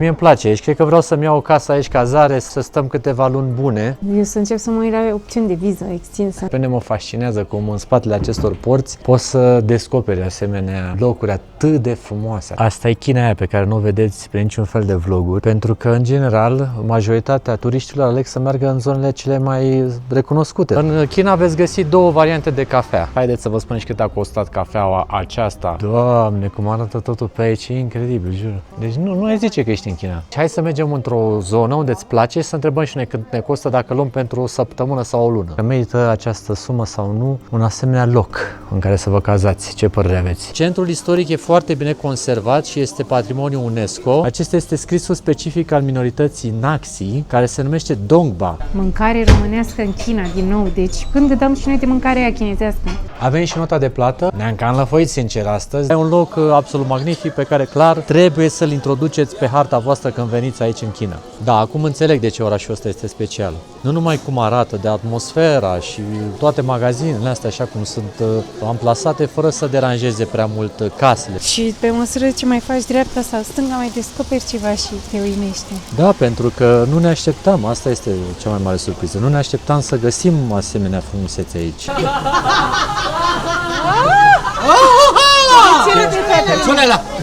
Mie îmi place aici, cred că vreau să-mi iau o casă aici, cazare, să stăm câteva luni bune. Eu să încep să mă uit la opțiuni de viză extinsă. Pe mine mă fascinează cum în spatele acestor porți poți să descoperi asemenea locuri atât de frumoase. Asta e China aia pe care nu o vedeți prin niciun fel de vloguri, pentru că, în general, majoritatea turiștilor aleg să meargă în zonele cele mai recunoscute. În China veți găsi două variante de cafea. Haideți să vă spun și cât a costat cafeaua aceasta. Doamne, cum arată totul pe aici, e incredibil, jur. Deci nu ai zice că ești în China. Hai să mergem într-o zonă unde îți place și să întrebăm și noi cât ne costă dacă luăm pentru o săptămână sau o lună. Că merită această sumă sau nu un asemenea loc în care să vă cazați. Ce părere aveți? Centrul istoric e foarte bine conservat și este patrimoniu UNESCO. Acesta este scrisul specific al minorității Naxi, care se numește Dongba. Mâncare românească în China, din nou. Deci când dăm și noi de mâncare aia chinezească? Avem și nota de plată. Ne-am cam lăfăit sincer astăzi. E un loc absolut magnific pe care clar trebuie să-l introduceți pe harta voastră când veniți aici în China. Da, acum înțeleg de ce orașul ăsta este special. Nu numai cum arată, de atmosfera și toate magazinele astea așa cum sunt amplasate fără să deranjeze prea mult casele. Și pe măsură ce mai faci dreapta sau stânga, mai descoperi ceva și te uimește. Da, pentru că nu ne așteptam, asta este cea mai mare surpriză, nu ne așteptam să găsim asemenea frumusețe aici.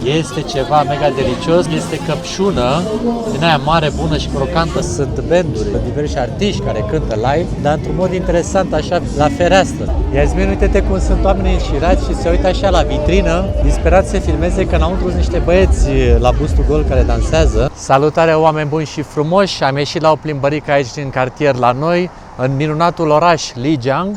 Este ceva mega delicios, este căpșună din aia mare, bună și crocantă, sunt banduri, diversi artiști care cântă live, dar într-un mod interesant, așa, la fereastră. Iasmin, uite-te cum sunt oamenii înșirați și se uită așa la vitrină, disperați să filmeze că înăuntru sunt niște băieți la bustul gol care dansează. Salutare, oameni buni și frumoși, am ieșit la o plimbărică aici din cartier la noi, în minunatul oraș Lijiang,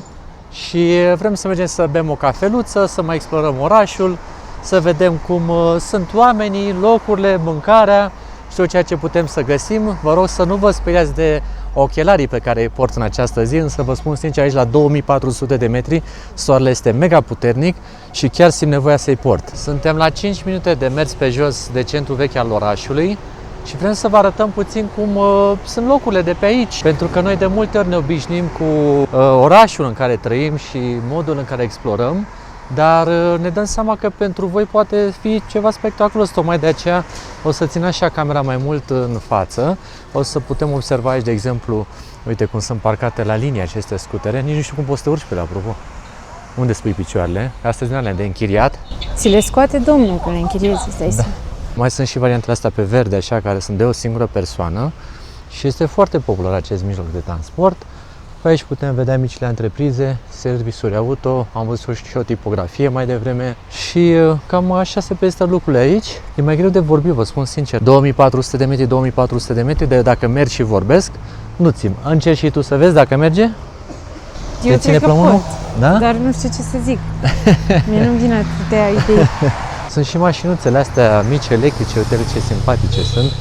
și vrem să mergem să bem o cafeluță, să mai explorăm orașul, să vedem cum sunt oamenii, locurile, mâncarea și tot ceea ce putem să găsim. Vă rog să nu vă speriați de ochelarii pe care îi port în această zi, însă vă spun sincer, aici la 2400 de metri soarele este mega puternic și chiar simt nevoia să-i port. Suntem la 5 minute de mers pe jos de centrul vechi al orașului și vrem să vă arătăm puțin cum sunt locurile de pe aici, pentru că noi de multe ori ne obișnim cu orașul în care trăim și modul în care explorăm, dar ne dăm seama că pentru voi poate fi ceva spectaculos, tocmai de aceea o să țin așa camera mai mult în față, o să putem observa aici, de exemplu, uite cum sunt parcate la linie aceste scutere, nici nu știu cum poți să te urci pe ele, apropo. Unde spui picioarele? Astea din alea de închiriat. Ți le scoate domnul când le închiriezi, da. Mai sunt și variantele astea pe verde, așa, care sunt de o singură persoană și este foarte popular acest mijloc de transport. Pe aici putem vedea micile întreprize, servisuri auto, am văzut și o tipografie mai devreme și cam așa se prezintă lucrurile aici. E mai greu de vorbit, vă spun sincer. 2400 de metri, 2400 de metri, de dacă merg și vorbesc, nu țin. Încerci și tu să vezi dacă merge? Eu cred că pot, da? Dar nu știu ce să zic. Mie nu-mi vine atâtea idei. Sunt și mașinuțele astea mici, electrice, uite ce simpatice sunt,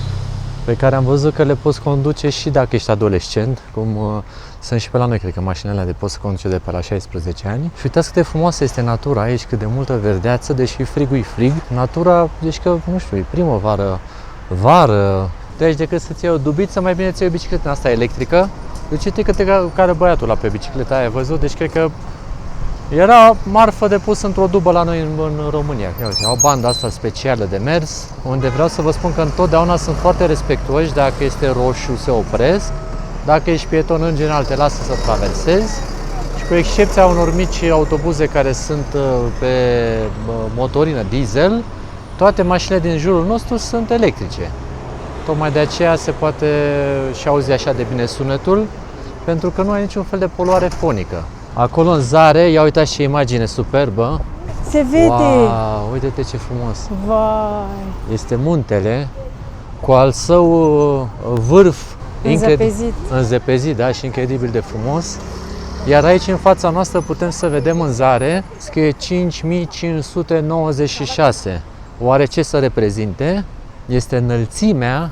pe care am văzut că le poți conduce și dacă ești adolescent, cum sunt și pe la noi, cred că mașinile de poți conduce de pe la 16 ani. Și uitați cât de frumoasă este natura aici, cât de multă verdeață, deși frigul frig. Natura, deci că, nu știu, e primăvară, vară. Deci decât să-ți iei o dubiță, mai bine ți iei o bicicletă asta electrică. Deci uite cât de care băiatul la pe bicicleta aia, ai văzut? Deci cred că era marfă de pus într-o dubă la noi în România. Ia uite, au banda asta specială de mers, unde vreau să vă spun că întotdeauna sunt foarte respectuoși. Dacă este roșu, se opresc. Dacă ești pieton, în general, te lasă să traversezi. Și cu excepția unor mici autobuze care sunt pe motorină diesel, toate mașinile din jurul nostru sunt electrice. Tocmai de aceea se poate și auzi așa de bine sunetul, pentru că nu ai niciun fel de poluare fonică. Acolo în zare, ia uitați ce imagine superbă. Se vede! Wow, uite-te ce frumos! Vai! Este muntele cu al său vârf înzepezit, da, și incredibil de frumos. Iar aici în fața noastră putem să vedem în zare, scrie 5596. Oare ce să reprezinte? Este înălțimea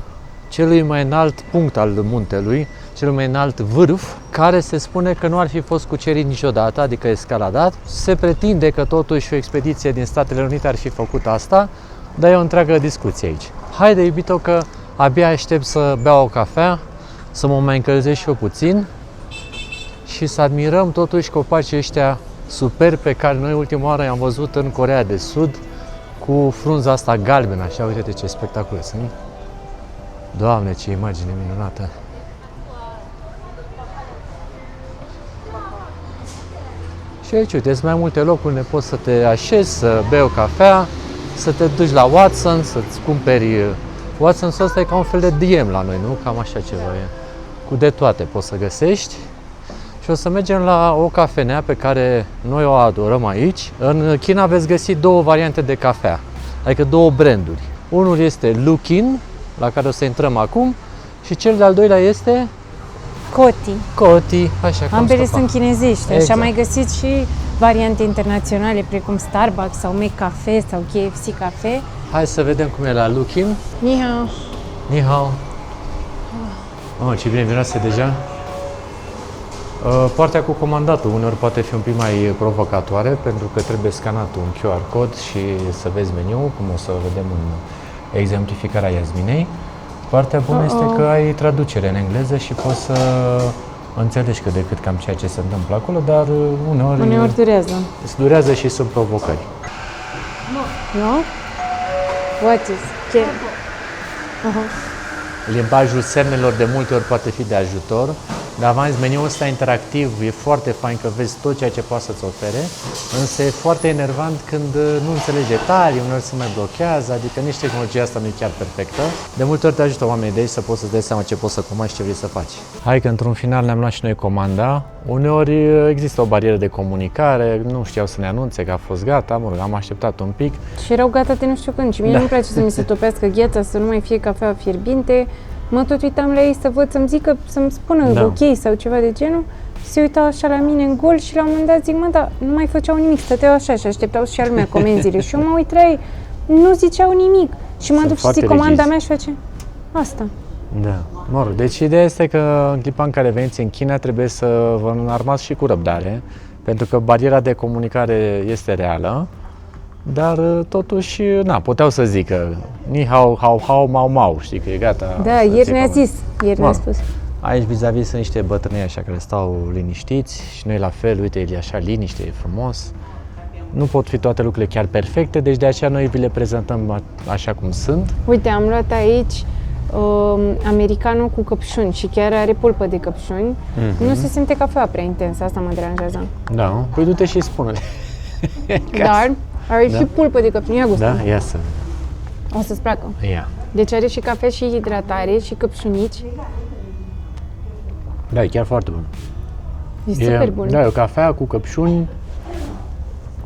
celui mai înalt punct al muntelui, cel mai înalt vârf, care se spune că nu ar fi fost cucerit niciodată, adică escaladat. Se pretinde că totuși o expediție din Statele Unite ar fi făcut asta, dar e o întreagă discuție aici. Haide, iubito, că abia aștept să beau o cafea, să mă mai încălzesc și eu puțin și să admirăm totuși copacii ăștia superbi pe care noi ultima oară i-am văzut în Coreea de Sud, cu frunza asta galbenă, așa, uite ce spectacole sunt. Doamne, ce imagine minunată! Și aici, uite, sunt mai multe locuri unde poți să te așezi, să bei o cafea, să te duci la Watson, să-ți cumperi... Watson's ăsta e ca un fel de DM la noi, nu? Cam așa ceva e. Cu de toate poți să găsești. Și o să mergem la o cafenea pe care noi o adorăm aici. În China veți găsi două variante de cafea, adică două branduri. Unul este Luckin, la care o să intrăm acum, și cel de-al doilea este Coty, așa cum Ambele stăpa. sunt chinezești, Exact. așa am mai găsit și variante internaționale precum Starbucks sau McCafe sau KFC Cafe. Hai să vedem cum e la Luckin. Ni hao. Ni hao. Oh, ce bine miroase deja. Partea cu comandatul uneori poate fi un pic mai provocatoare pentru că trebuie scanat un QR cod și să vezi meniul, cum o să vedem în exemplificarea Iasminei. Partea bună este că ai traducere în engleză și poți să înțelegi cât de cât cam ceea ce se întâmplă acolo, dar Uneori durează. îți durează și sunt provocări. Nu? What is? Ce? Limbajul semnelor de multe ori poate fi de ajutor, dar v-am zis, meniul ăsta interactiv e foarte fain că vezi tot ceea ce poate să-ți ofere, însă e foarte enervant când nu înțelegi detalii, uneori se mai blochează, adică nici tehnologia asta nu e chiar perfectă. De multe ori te ajută oamenii de aici să poți să-ți dai seama ce poți să comanzi și ce vrei să faci. Hai că într-un final ne-am luat și noi comanda. Uneori există o barieră de comunicare, nu știau să ne anunțe că a fost gata, mă rog, am așteptat un pic. Și erau gata de nu știu când. Și mie nu-mi place să mi se topească gheața, să nu mai fie cafea fierbinte. Mă tot uitam la ei să văd, să-mi zică, să-mi spună ok sau ceva de genul. Se uitau așa la mine în gol și la un moment dat zic, mă, dar nu mai făceau nimic, stăteau așa și așteptau și al lumea comenzile. Și eu mă uit la ei, nu ziceau nimic. Și mă duc și zic comanda mea și face asta. Da, mă rog, deci ideea este că în clipa în care veniți în China trebuie să vă înarmați și cu răbdare, pentru că bariera de comunicare este reală, dar totuși, na, puteau să zică ni hao, hao, hao, mau, mau, știi că e gata. Da, ieri ne-a zis, ieri ne-a spus. Aici vis-a-vis sunt niște bătrâni așa care stau liniștiți și noi la fel, uite, e așa liniște, e frumos. Nu pot fi toate lucrurile chiar perfecte, deci de aceea noi vi le prezentăm așa cum sunt. Uite, am luat aici americano cu căpșuni și chiar are pulpă de căpșuni. Nu se simte cafea prea intensă, asta mă deranjează. Da, păi du-te și spune-le. Dar are și pulpă de căpșuni, ia gustă. Da, ia să O să-ți placă. ia. Deci are și cafea și hidratare și căpșunici. Da, e chiar foarte bun. E super bun. Da, e o cafea cu căpșuni,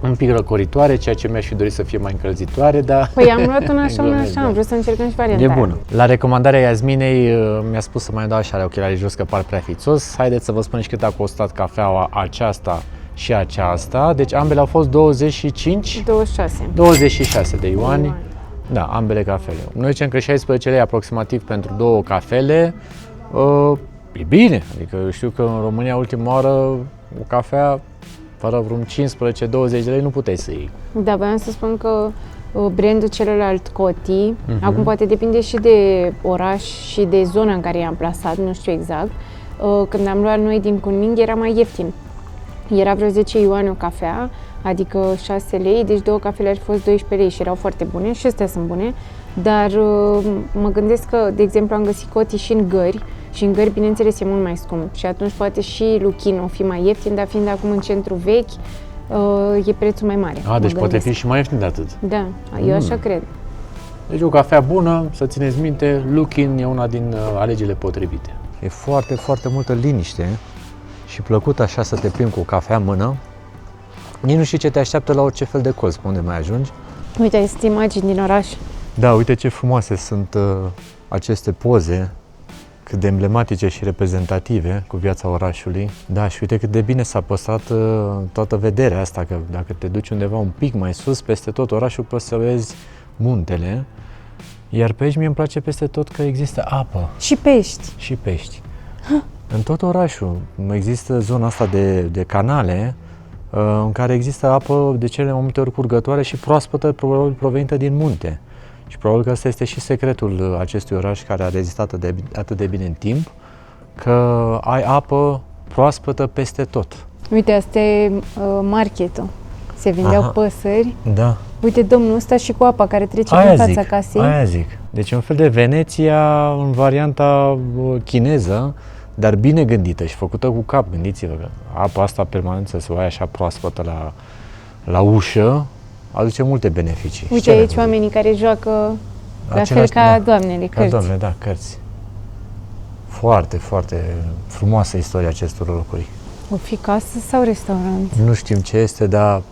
un pic răcoritoare, ceea ce mi-aș fi dorit să fie mai încălzitoare, dar... Păi am luat una așa, am vrut să încercăm și varianta E aia. bună. La recomandarea Iasminei mi-a spus să mai dau așa la ochelarii jos că par prea fițos. Haideți să vă spun și cât a costat cafeaua aceasta și aceasta. Deci ambele au fost 26 de yuani. Da, ambele cafele. Noi zicem că 16 lei aproximativ pentru două cafele. E bine, adică eu știu că în România ultima oară o cafea fără vreun 15-20 de lei nu puteai să iei. Da, voiam să spun că brandul celălalt Coty, acum poate depinde și de oraș și de zona în care i-am plasat, nu știu exact. Când am luat noi din Kunming era mai ieftin. Era vreo 10 yuani o cafea, adică 6 lei, deci două cafele ar fi fost 12 lei și erau foarte bune și astea sunt bune. Dar mă gândesc că, de exemplu, am găsit Coty și în Gări și în Gări, bineînțeles, e mult mai scump și atunci poate și Luckin o fi mai ieftin, dar fiind acum în centru vechi, e prețul mai mare. Deci poate fi și mai ieftin de atât. Da, eu așa cred. Deci o cafea bună, să țineți minte, Luckin e una din alegerile potrivite. E foarte, foarte multă liniște și plăcut așa să te plimbi cu o cafea în mână. Nici nu știi ce te așteaptă la orice fel de colț, pe unde mai ajungi. Uite, sunt imagini din oraș. Da, uite ce frumoase sunt aceste poze, cât de emblematice și reprezentative cu viața orașului. Da, și uite cât de bine s-a păstrat toată vederea asta, că dacă te duci undeva un pic mai sus, peste tot orașul poți să vezi muntele. Iar pe aici mie îmi place peste tot că există apă. Și pești. Și pești. În tot orașul există zona asta de canale în care există apă de cele mai multe ori curgătoare și proaspătă, probabil provenită din munte. Și probabil că ăsta este și secretul acestui oraș care a rezistat atât de bine în timp, că ai apă proaspătă peste tot. Uite, asta e marketul. se vindeau păsări. Da. Uite domnul ăsta și cu apa care trece Aia prin fața zic, casei. aia zic. Deci un fel de Veneția în varianta chineză, dar bine gândită și făcută cu cap. Gândiți-vă că apa asta permanent să se o ai așa proaspătă la ușă, aduce multe beneficii. Uite aici oamenii care joacă la fel ca doamnele, cărți. Ca doamne, da, cărți. Foarte, foarte frumoasă istoria acestor locuri. O fi casă sau restaurant? Nu știm ce este, dar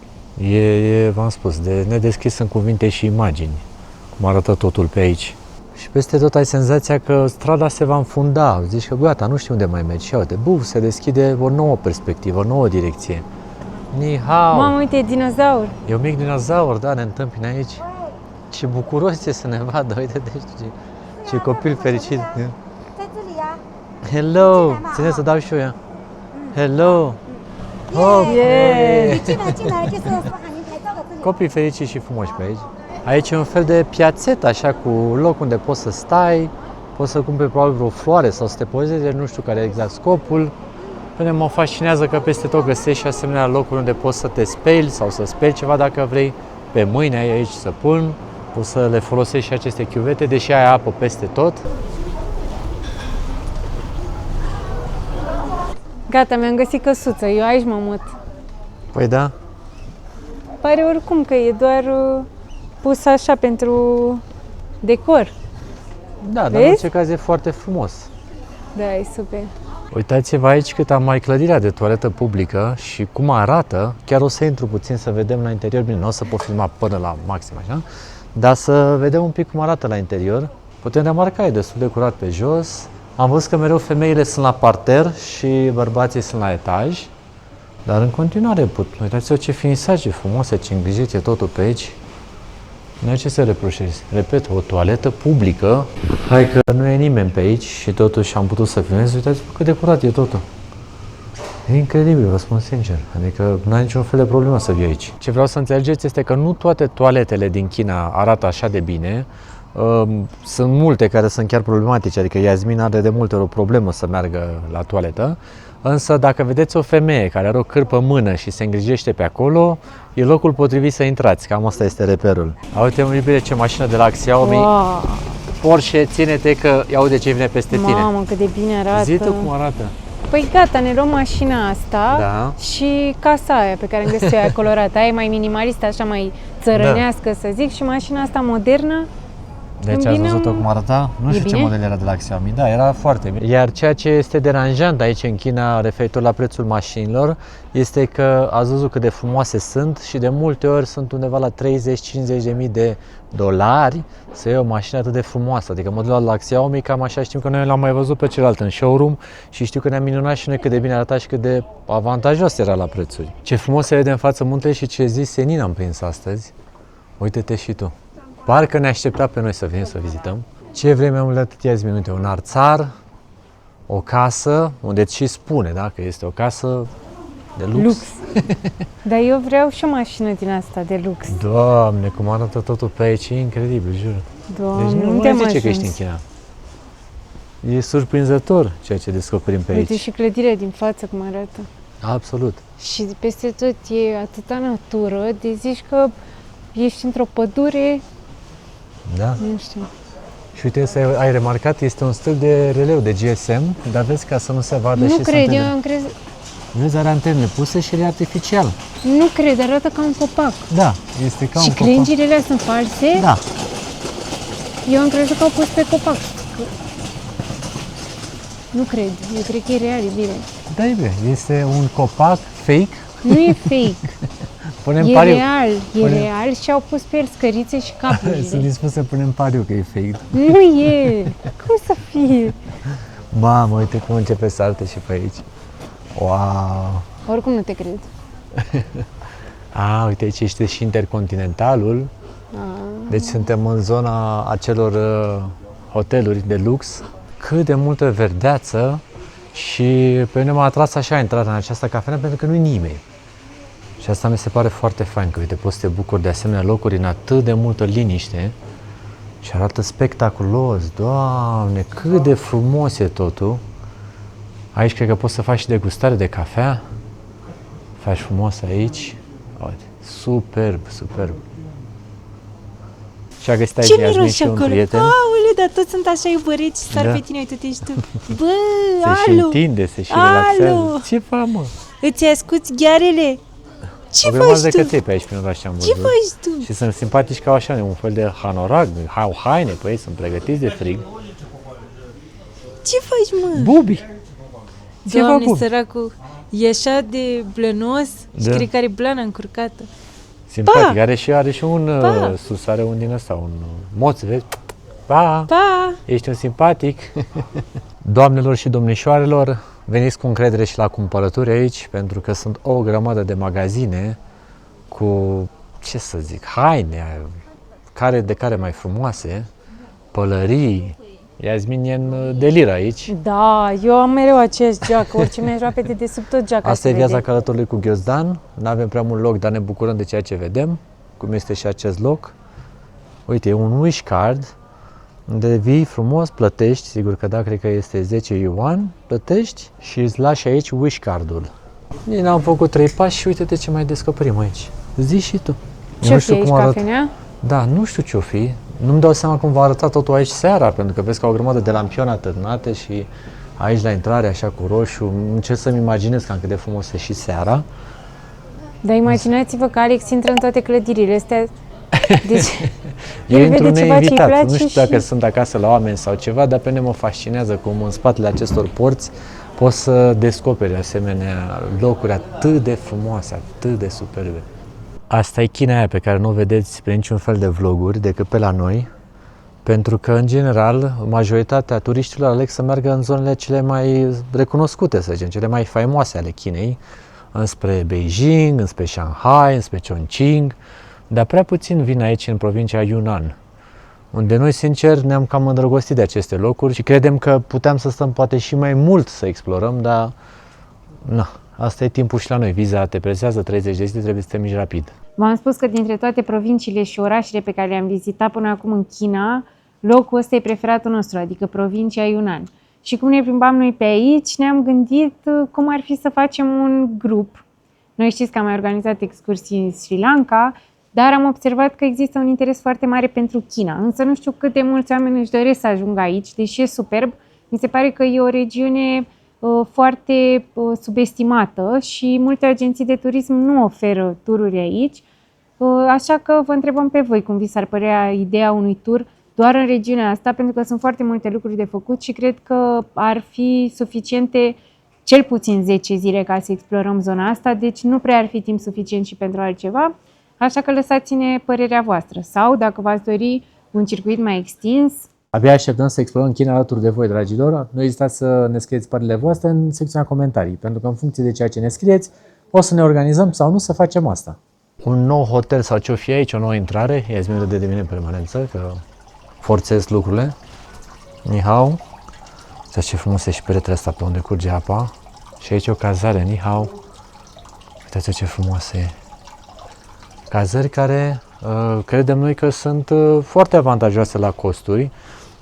v-am spus, de nedescris în cuvinte și imagini, cum arată totul pe aici. Și peste tot ai senzația că strada se va înfunda, zici că gata, nu știu unde mai mergi. Și uite, se deschide o nouă perspectivă, o nouă direcție. Ni hao! Mamă, uite, e dinozaur! E un mic dinozaur, da, ne întâmpină aici. Ce bucuros e să ne vadă, uite, ce copil fericit. Hello! Ține să dau și eu ea. Hello! Oh, Yeah. copii fericiți și frumoși pe aici. Aici e un fel de piațetă, așa, cu loc unde poți să stai, poți să cumperi probabil vreo floare sau să te pozezi, nu știu care e exact scopul. Până mă fascinează că peste tot găsești și asemenea locuri unde poți să te speli sau să speli ceva dacă vrei. Pe mâini ai aici săpun, poți să le folosești și aceste chiuvete, deși ai apă peste tot. Gata, mi-am găsit căsuță, eu aici mă mut. Păi da. Pare oricum că e doar pus așa pentru decor. Da, dar vezi? în orice caz e foarte frumos. Da, e super. Uitați-vă aici cât am mai clădirea de toaletă publică și cum arată. Chiar o să intru puțin să vedem la interior. Bine, nu o să pot filma până la maxim așa, dar să vedem un pic cum arată la interior. Putem remarca, e destul de curat pe jos. Am văzut că mereu femeile sunt la parter și bărbații sunt la etaj. Dar în continuare uitați-vă ce finisaje frumoase, ce îngrijit e totul pe aici. Nu ai ce să reproșezi. Repet, o toaletă publică. Hai că nu e nimeni pe aici și totuși am putut să filmez. Uitați-vă cât de curat e totul. E incredibil, vă spun sincer. Adică nu ai niciun fel de problemă să vii aici. Ce vreau să înțelegeți este că nu toate toaletele din China arată așa de bine. Sunt multe care sunt chiar problematice, adică Iasmin are de multe ori o problemă să meargă la toaletă, însă dacă vedeți o femeie care are o cârpă în mână și se îngrijește pe acolo, e locul potrivit să intrați, cam asta este reperul. Uite, iubire, ce mașină de la Xiaomi, Wow. Porsche, ține-te că ia uite ce vine peste tine. Mamă, cât de bine arată. Zi tu cum arată. Păi gata, ne luăm mașina asta Da. și casa aia pe care am găsit-o aia colorată. Aia e mai minimalistă, așa mai țărănească, să zic, și mașina asta modernă. Deci ați văzut-o cum arăta? Nu știu ce model era de la Xiaomi, da, era foarte bine. Iar ceea ce este deranjant aici în China referitor la prețul mașinilor este că ați văzut cât de frumoase sunt și de multe ori sunt undeva la 30-50 de mii de dolari să iei o mașină atât de frumoasă. Adică modelul la Xiaomi cam așa, știm că noi l-am mai văzut pe celălalt în showroom și știu că ne-am minunat și noi cât de bine arăta și cât de avantajos era la prețuri. Ce frumos se vede în față muntele și ce zi senin am prins astăzi. Uite-te și tu. Parcă ne aștepta pe noi să venim să vizităm. Ce vrei mai mult de atât, Iasmin? Uite, un arțar, o casă, unde și spune, da, că este o casă de lux. Dar eu vreau și o mașină din asta de lux. Doamne, cum arată totul pe aici, e incredibil, jur. Doamne, deci nu unde zice am că ești în China. E surprinzător ceea ce descoperim pe Uite aici. și clădirea din față cum arată. Absolut. Și peste tot e atâta natură, de zici că ești într-o pădure, Da. nu știu. Și uite, să ai remarcat, este un stil de releu de GSM, dar vezi ca să nu se vadă Nu și cred, sunt eu am crezut, Vezi, are antenele puse și e artificial. nu cred, arată ca un copac. Da, este ca Și un copac. crengile alea sunt false? Da. Eu am crezut că au pus pe copac. Nu cred, eu cred că e real, e bine. Da, e bine. Este un copac fake. Nu e fake, Punem e pariu. real, e Punem- real și au pus pe el scărițe și Sunt capurile. dispus să punem pariu că e fake. Nu e, cum să fie? Mamă, uite cum începe să arte și pe aici. Wow! Oricum nu te cred. Uite, aici este și Intercontinentalul. Deci suntem în zona acelor hoteluri de lux. Cât de multă verdeață și pe mine m-a atras așa intrarea în această cafenea pentru că nu-i nimeni. Și asta mi se pare foarte fain, că uite, poți să te bucuri de asemenea locuri în atât de multă liniște și arată spectaculos. Doamne, cât de frumos e totul. Aici cred că poți să faci și degustare de cafea. Faci frumos aici. Uite. Superb, superb. Și a găsit aici Ce Iasmin miros și un acolo? prieten. Aoleu, dar toți sunt așa iubăriți și sar Da. pe tine, uite-te și tu. Bă, Se și alo, întinde, se și Alo! relaxează. Ce fac, mă? îți ascuți ghearele? Ce O grămadă faci de tu? căței pe aici prin oraș am Ce văzut. faci tu? Și sunt simpatici ca așa, un fel de hanorag, au haine pe ei, sunt pregătiți de frig. Ce faci, mă? Bubi! Ce fac, Doamne, bubi? săracul, e așa de blănos și Da. cred că are blana încurcată. Simpatic, are și un Pa! sus, are un din ăsta, un moț, vezi? Pa! Pa! Ești un simpatic! Doamnelor și domnișoarelor, veniți cu încredere și la cumpărături aici, pentru că sunt o grămadă de magazine cu, ce să zic, haine, de care mai frumoase, pălării. Iasmin e în delir aici. Da, eu am mereu aceeași geacă, orice mi-aș lua pe dedesubt, tot geaca Asta se e viața vede. călătorului cu ghiozdan. Nu avem prea mult loc, dar ne bucurăm de ceea ce vedem, cum este și acest loc. Uite, e un wish card unde vii frumos, plătești, sigur că da, cred că este 10 yuan, plătești și îți lași aici wish cardul. Noi am făcut 3 pași și uite-te ce mai descoperim aici. Zi și tu. Ce fi aici, cafenea? Da, nu știu ce-o fi. Nu-mi dau seama cum va arăta totul aici seara, pentru că vezi că au o grămadă de lampioni atârnate și aici la intrare, așa cu roșu, încerc să-mi imaginez cam cât de frumos e și seara. Dar imaginați-vă că Alex intră în toate clădirile astea. Deci, Eu el intru vede ceva ce-i neinvitat, place nu știu dacă și... sunt acasă la oameni sau ceva, dar pe mine mă fascinează cum în spatele acestor porți poți să descoperi asemenea locuri atât de frumoase, atât de superbe. Asta e China aia pe care nu o vedeți prin niciun fel de vloguri decât pe la noi, pentru că, în general, majoritatea turiștilor aleg să meargă în zonele cele mai recunoscute, să zicem, cele mai faimoase ale Chinei, înspre Beijing, înspre Shanghai, înspre Chongqing, dar prea puțin vin aici în provincia Yunnan, unde noi, sincer, ne-am cam îndrăgostit de aceste locuri și credem că puteam să stăm poate și mai mult să explorăm, dar na, asta e timpul și la noi. Viza te presează 30 de zile, trebuie să te miști rapid. V-am spus că dintre toate provinciile și orașele pe care le-am vizitat până acum în China, locul ăsta e preferatul nostru, adică provincia Yunnan. Și cum ne plimbam noi pe aici, ne-am gândit cum ar fi să facem un grup. Noi știți că am mai organizat excursii în Sri Lanka, dar am observat că există un interes foarte mare pentru China. Însă nu știu cât de mulți oameni își doresc să ajungă aici, deși e superb. Mi se pare că e o regiune foarte subestimată și multe agenții de turism nu oferă tururi aici. Așa că vă întrebăm pe voi cum vi s-ar părea ideea unui tur doar în regiunea asta, pentru că sunt foarte multe lucruri de făcut și cred că ar fi suficiente cel puțin 10 zile ca să explorăm zona asta, deci nu prea ar fi timp suficient și pentru altceva. Așa că lăsați-ne părerea voastră sau, dacă v-ați dori un circuit mai extins. Abia așteptăm să explorăm China alături de voi, dragilor. Nu ezitați să ne scrieți părerile voastre în secțiunea comentarii, pentru că în funcție de ceea ce ne scrieți, o să ne organizăm sau nu să facem asta. Un nou hotel sau ce-o fi aici, o nouă intrare. Iasmin râde de mine în permanență, că forțez lucrurile. Ni hao. Uitați ce frumos e și peretele asta pe unde curge apa. Și aici o cazare, ni hao. Uitați ce frumoasă e. Cazări care credem noi că sunt foarte avantajoase la costuri.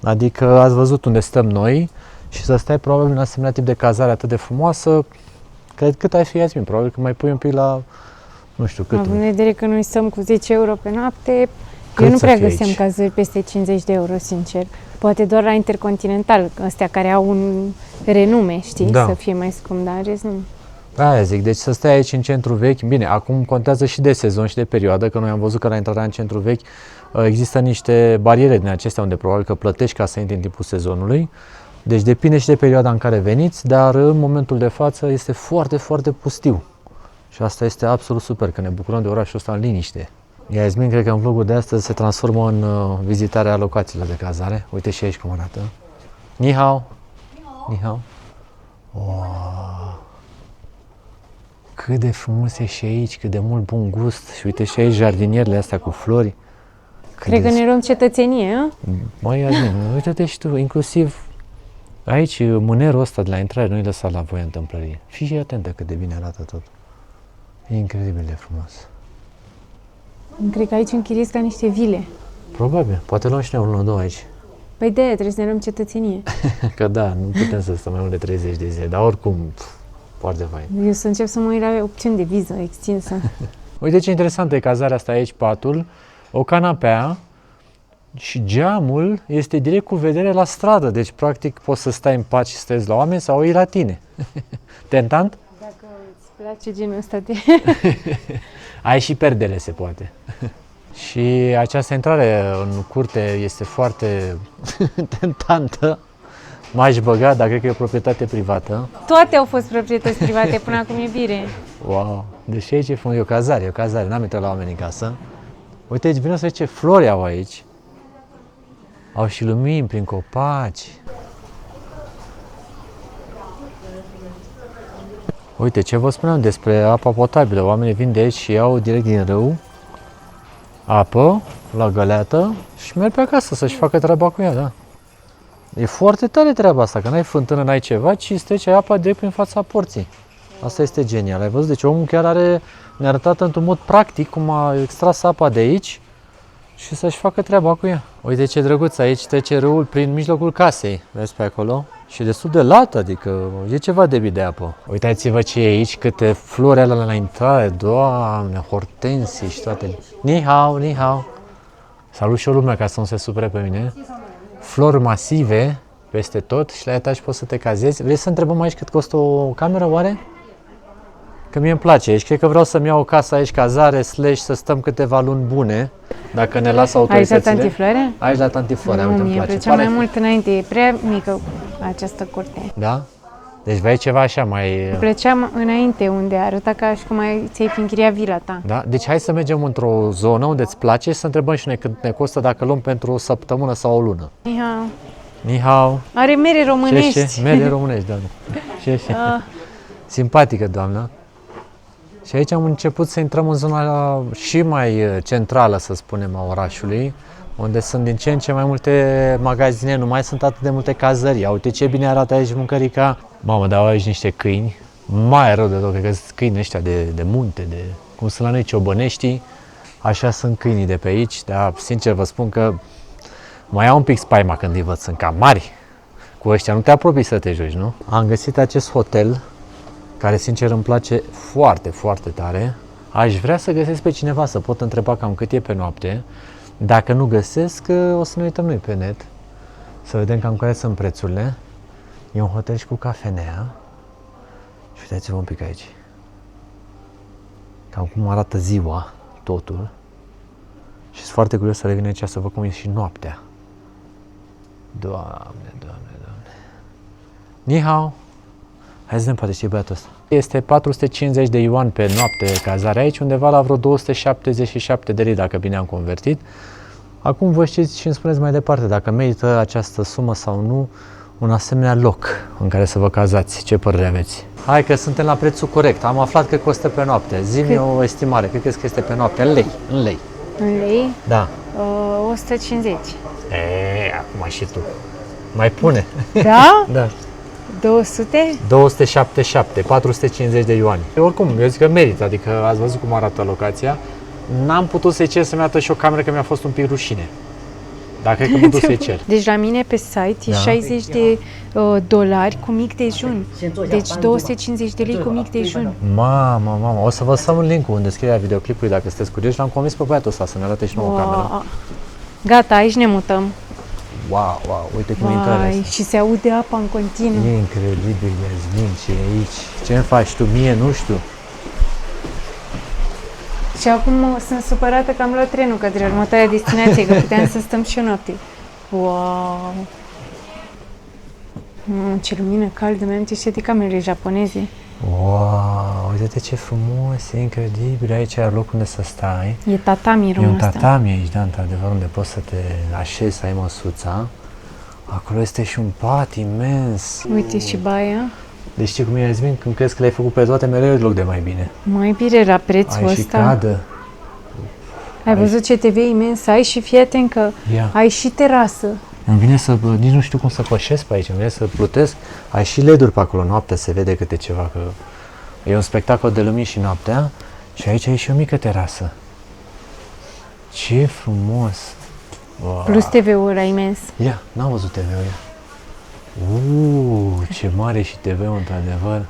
Adică ați văzut unde stăm noi și să stai probabil în asemenea tip de cazare atât de frumoasă, cred cât ai fi, Iasmin, probabil că mai pui un pic la, nu știu cât. Având în vedere că noi stăm cu 10 euro pe noapte, Cât eu nu să prea fie găseam aici? cazări peste 50 de euro, sincer. Poate doar la Intercontinental, astea care au un renume, știi, Da. să fie mai scump, dar în rest nu. Aia zic, deci să stai aici în centru vechi, bine, acum contează și de sezon și de perioadă, că noi am văzut că la intrarea în centru vechi există niște bariere din acestea unde probabil că plătești ca să intri în timpul sezonului. Deci depinde și de perioada în care veniți, dar în momentul de față este foarte, foarte pustiu. Și asta este absolut super, că ne bucurăm de orașul ăsta în liniște. Iasmin, cred că în vlogul de astăzi se transformă în vizitarea locațiilor de cazare. Uite și aici cum arată. Ni hao! Ni hao! Wow. Cât de frumos e și aici, cât de mult bun gust. Și uite și aici jardinierele astea cu flori. Cred că ne luăm cetățenie, a? Măi, Iasmin, uite-te și tu, inclusiv aici, mânerul ăsta de la intrare, nu-i lăsat la voia întâmplării. Fii și atentă cât de bine arată tot. E incredibil de frumos. Cred că aici închiriezi ca niște vile. Probabil, poate luăm și noi unul, două aici. Păi de-aia trebuie să ne luăm cetățenie. Că da, nu putem să stăm mai mult de 30 de zile, dar oricum, foarte fain. Eu să încep să mă uit la opțiuni de viză extinsă. Uite ce interesantă e cazarea asta aici, patul, o canapea și geamul este direct cu vedere la stradă. Deci, practic, poți să stai în pat și să stezi la oameni sau ei la tine. Tentant? Dacă îți place genul ăsta de... Ai și perdele, se poate. Și această intrare în curte este foarte tentantă. M-aș băga, dar cred că e o proprietate privată. Toate au fost proprietăți private până acum, iubire. Wow! Deci aici e o cazare, n-am intrat la oameni în casă. Uite, aici vine să vezi ce flori au aici. Au și lumini prin copaci. Uite, ce vă spuneam despre apa potabilă. Oamenii vin de aici și iau direct din râu apă la găleată și merg pe acasă să-și facă treaba cu ea, da. E foarte tare treaba asta, că n-ai fântână, n-ai ceva, ci îți trece apa direct prin fața porții. Asta este genial, ai văzut? Deci omul chiar ne-a arătat într-un mod practic cum a extras apa de aici și să-și facă treaba cu ea. Uite ce drăguț, aici trece râul prin mijlocul casei, vezi pe acolo? Și destul de lat, adică e ceva debit de apă. Uitați-vă ce e aici, câte flori alea la intrare, Doamne, hortensii și toate. Ni hao, ni hao. Salut și o lumea ca să nu se supere pe mine. Flori masive peste tot și la etaj poți să te cazezi. Vrei să întrebăm aici cât costă o cameră, oare? Că mie îmi place aici. Cred că vreau să-mi iau o casă aici, cazare, să stăm câteva luni bune, dacă ne lasă autoritățile. Aici la Tanti Florea? Aici la Tanti Florea, uite, îmi Mie place. plăcea mai mult înainte, e prea mică această curte. Da? Deci vrei ceva așa mai... Îmi plăcea înainte, unde arăta ca și cum ți-ai fi închiriat vila ta. Da? Deci hai să mergem într-o zonă unde îți place și să întrebăm și noi cât ne costă dacă luăm pentru o săptămână sau o lună. Ni hao. Ni hao. Are mere românești. Mere românești, doamne. Simpatică, doamnă. Și aici am început să intrăm în zona și mai centrală, să spunem, a orașului, unde sunt din ce în ce mai multe magazine, nu mai sunt atât de multe cazări. Uite ce bine arată aici mâncărica. Mamă, dar au aici niște câini, mai rău de tot, cred că sunt câini ăștia de munte, cum sunt la noi ciobăneștii, așa sunt câinii de pe aici, dar sincer vă spun că mai au un pic spaima când îi văd, sunt cam mari. Cu ăștia nu te apropii să te joci, nu? Am găsit acest hotel, care sincer îmi place foarte, foarte tare. Aș vrea să găsesc pe cineva, să pot întreba cam cât e pe noapte. Dacă nu găsesc, o să ne uităm noi pe net, să vedem cam care sunt prețurile. E un hotel și cu cafenea. Și uitați-vă un pic aici. Cam cum arată ziua, totul. Și sunt foarte curios să revin aici să văd cum e și noaptea. Doamne, Doamne, Doamne. Ni hao. Hai să vedem, poate știi băiatul ăsta. Este 450 de yuan pe noapte cazare aici, undeva la vreo 277 de lei, dacă bine am convertit. Acum vă știți și îmi spuneți mai departe dacă merită această sumă sau nu un asemenea loc în care să vă cazați. Ce părere aveți? Hai că suntem la prețul corect. Am aflat că costă pe noapte. Zi-mi o estimare. Cât crezi că este pe noapte? În lei. În lei. În lei? Da. 150. Acum și tu. Mai pune. Da? Da. 200? 277, 450 de yuani. Oricum, eu zic că merită, adică ați văzut cum arată locația. N-am putut să-i cer să-mi arată și o cameră, că mi-a fost un pic rușine. Dar cred că mă duc să-i cer. Deci la mine pe site e 60 de dolari cu mic dejun. Deci 250 de lei cu mic dejun. Mamă, o să vă lăsăm un link cu în descrierea videoclipului dacă sunteți curioși. L-am convins pe băiatul ăsta să ne arate și nouă o cameră. Gata, aici ne mutăm. Wow, uite cum intrarea asta. Și se aude apa în continuu. E incredibil, Iasmin, ce e aici. Ce-mi faci tu? Mie nu știu. Și acum sunt supărată că am luat trenul către următoarea destinație, că puteam să stăm și o noapte. Wow! Ce lumină caldă, mi-am amintit de camerele japoneze. Wow, uite ce frumos, e incredibil. Aici e locul unde să stai. E tatami E un tatami aici, da, într-adevăr, unde poți să te așezi, să ai măsuța. Acolo este și un pat imens. Uite și baia. Deci știi cum e, Iasmin? Când crezi că le-ai făcut pe toate, mereu e loc de mai bine. Mai bine la prețul ai ăsta. Și cadă. Ai văzut ce TV imens ai și fii atent că ai și terasă. Îmi vine să, nici nu știu cum să pășesc pe aici, îmi vine să plutesc. Ai și LED-uri pe acolo, noaptea se vede câte ceva, că e un spectacol de lumini și noaptea. Și aici e și o mică terasă. Ce frumos! Wow. Plus TV-ul ăla imens. Ia, n-am văzut TV-ul, ia. Ce mare și TV-ul, într-adevăr.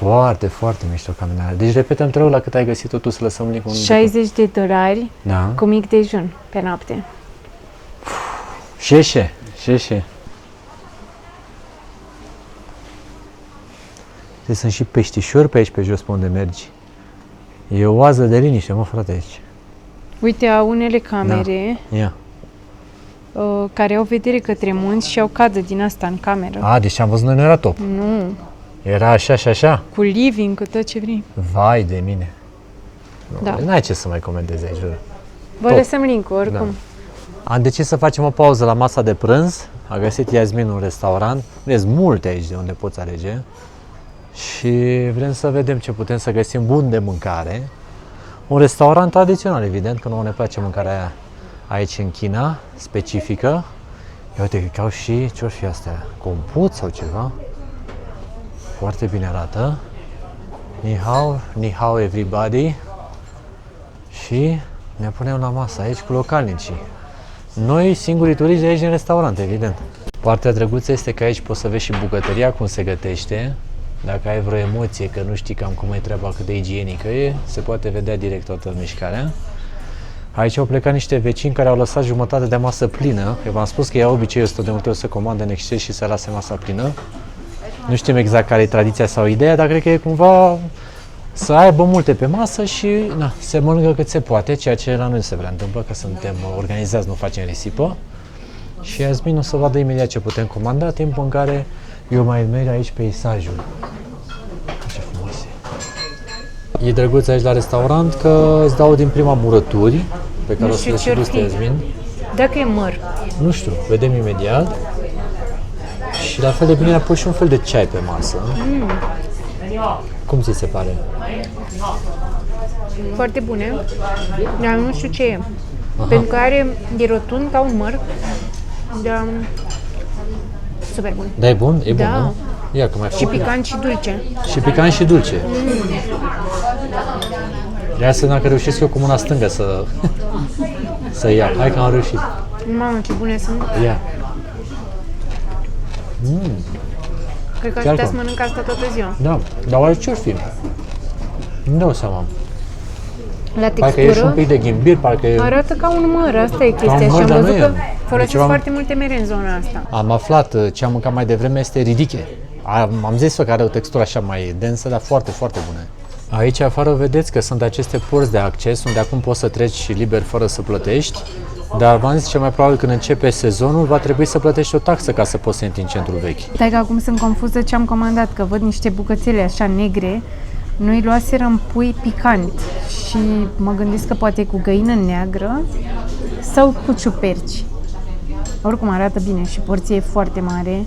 Foarte, foarte mișto caminarea. Deci repetăm te rog la cât ai găsit-o tu, să lăsăm link-ul. $60 Da. cu mic dejun pe noapte. Șeșe. Deci sunt și peștișori pe aici, pe jos, pe unde mergi. E o oază de liniște, mă, frate, aici. Uite, au unele camere Ia. care au vedere către munți și au cadă din asta în cameră. A, deci am văzut noi nu era top. Nu, Era așa și așa. cu living, cu tot ce vrei. Vai de mine. Da. N-ai ce să mai comentezi aici, jur. Vă Top. lăsăm link-ul, oricum. Am decis să facem o pauză la masa de prânz. A găsit Iasmin un restaurant. Vezi, multe aici de unde poți alege. Și vrem să vedem ce putem să găsim bun de mâncare. Un restaurant tradițional, evident, că nouă ne place mâncarea aia aici în China, specifică. Ia uite că au și, ce-or fi astea, compot sau ceva. Foarte bine arată. Ni hao everybody. Și ne punem la masă aici cu localnicii. Noi, singurii turiști de aici din restaurant, evident. Partea drăguță este că aici poți să vezi și bucătăria, cum se gătește. Dacă ai vreo emoție că nu știi cam cum e treaba, cât de igienică e, se poate vedea direct toată mișcarea. Aici au plecat niște vecini care au lăsat jumătate de masă plină. Eu v-am spus că e obiceiul ăsta de multe ori să comandă în exces și să lase masa plină. Nu știm exact care e tradiția sau ideea, dar cred că e cumva să aibă multe pe masă și se mănâncă cât se poate, ceea ce la noi se vrea întâmplă, că suntem organizați, nu facem risipă. Și Iasmin o să vadă imediat ce putem comanda, timpul în care eu mai merg aici peisajul. Ce frumos e! E drăguț aici la restaurant că îți dau din prima murături pe care Nu o să știu le ce-or guste fi. Iasmin. Dacă e măr, Nu știu, vedem imediat. Și la fel de bine a pus și un fel de ceai pe masă. Cum ți se pare? foarte bune, dar nu știu ce e. Pentru că e rotund ca un măr, dar super bun. Da, e bun? E bun, Da. nu? Ia că mai Și fac. picant și dulce. Și picant și dulce. Ia să dacă reușesc eu cu mâna stângă să iau. Hai că am reușit. Mamă, ce bune sunt. Ia. Cred că aș Chiar putea că- să mănânc asta toată ziua. Da, dar oare ce-or fi? Nu dau seama. La Parcă e și un textură pic de ghimbir, parcă e... arată ca un măr, asta e un chestia. Și măr, am dar nu văzut e. că E folosesc ceva- foarte multe mere în zona asta. Am aflat, ce am mâncat mai devreme este ridiche. Am zis-o că are o textură așa mai densă, dar foarte, foarte bună. Aici afară vedeți că sunt aceste porți de acces, unde acum poți să treci liber fără să plătești. Dar v-am zis, cel mai probabil când începe sezonul, va trebui să plătești o taxă ca să poți să intri în centrul vechi. Stai că acum sunt confuză ce am comandat, că văd niște bucățele așa negre. Noi luaserăm pui picant și mă gândesc că poate cu găină neagră sau cu ciuperci. Oricum arată bine și porție e foarte mare.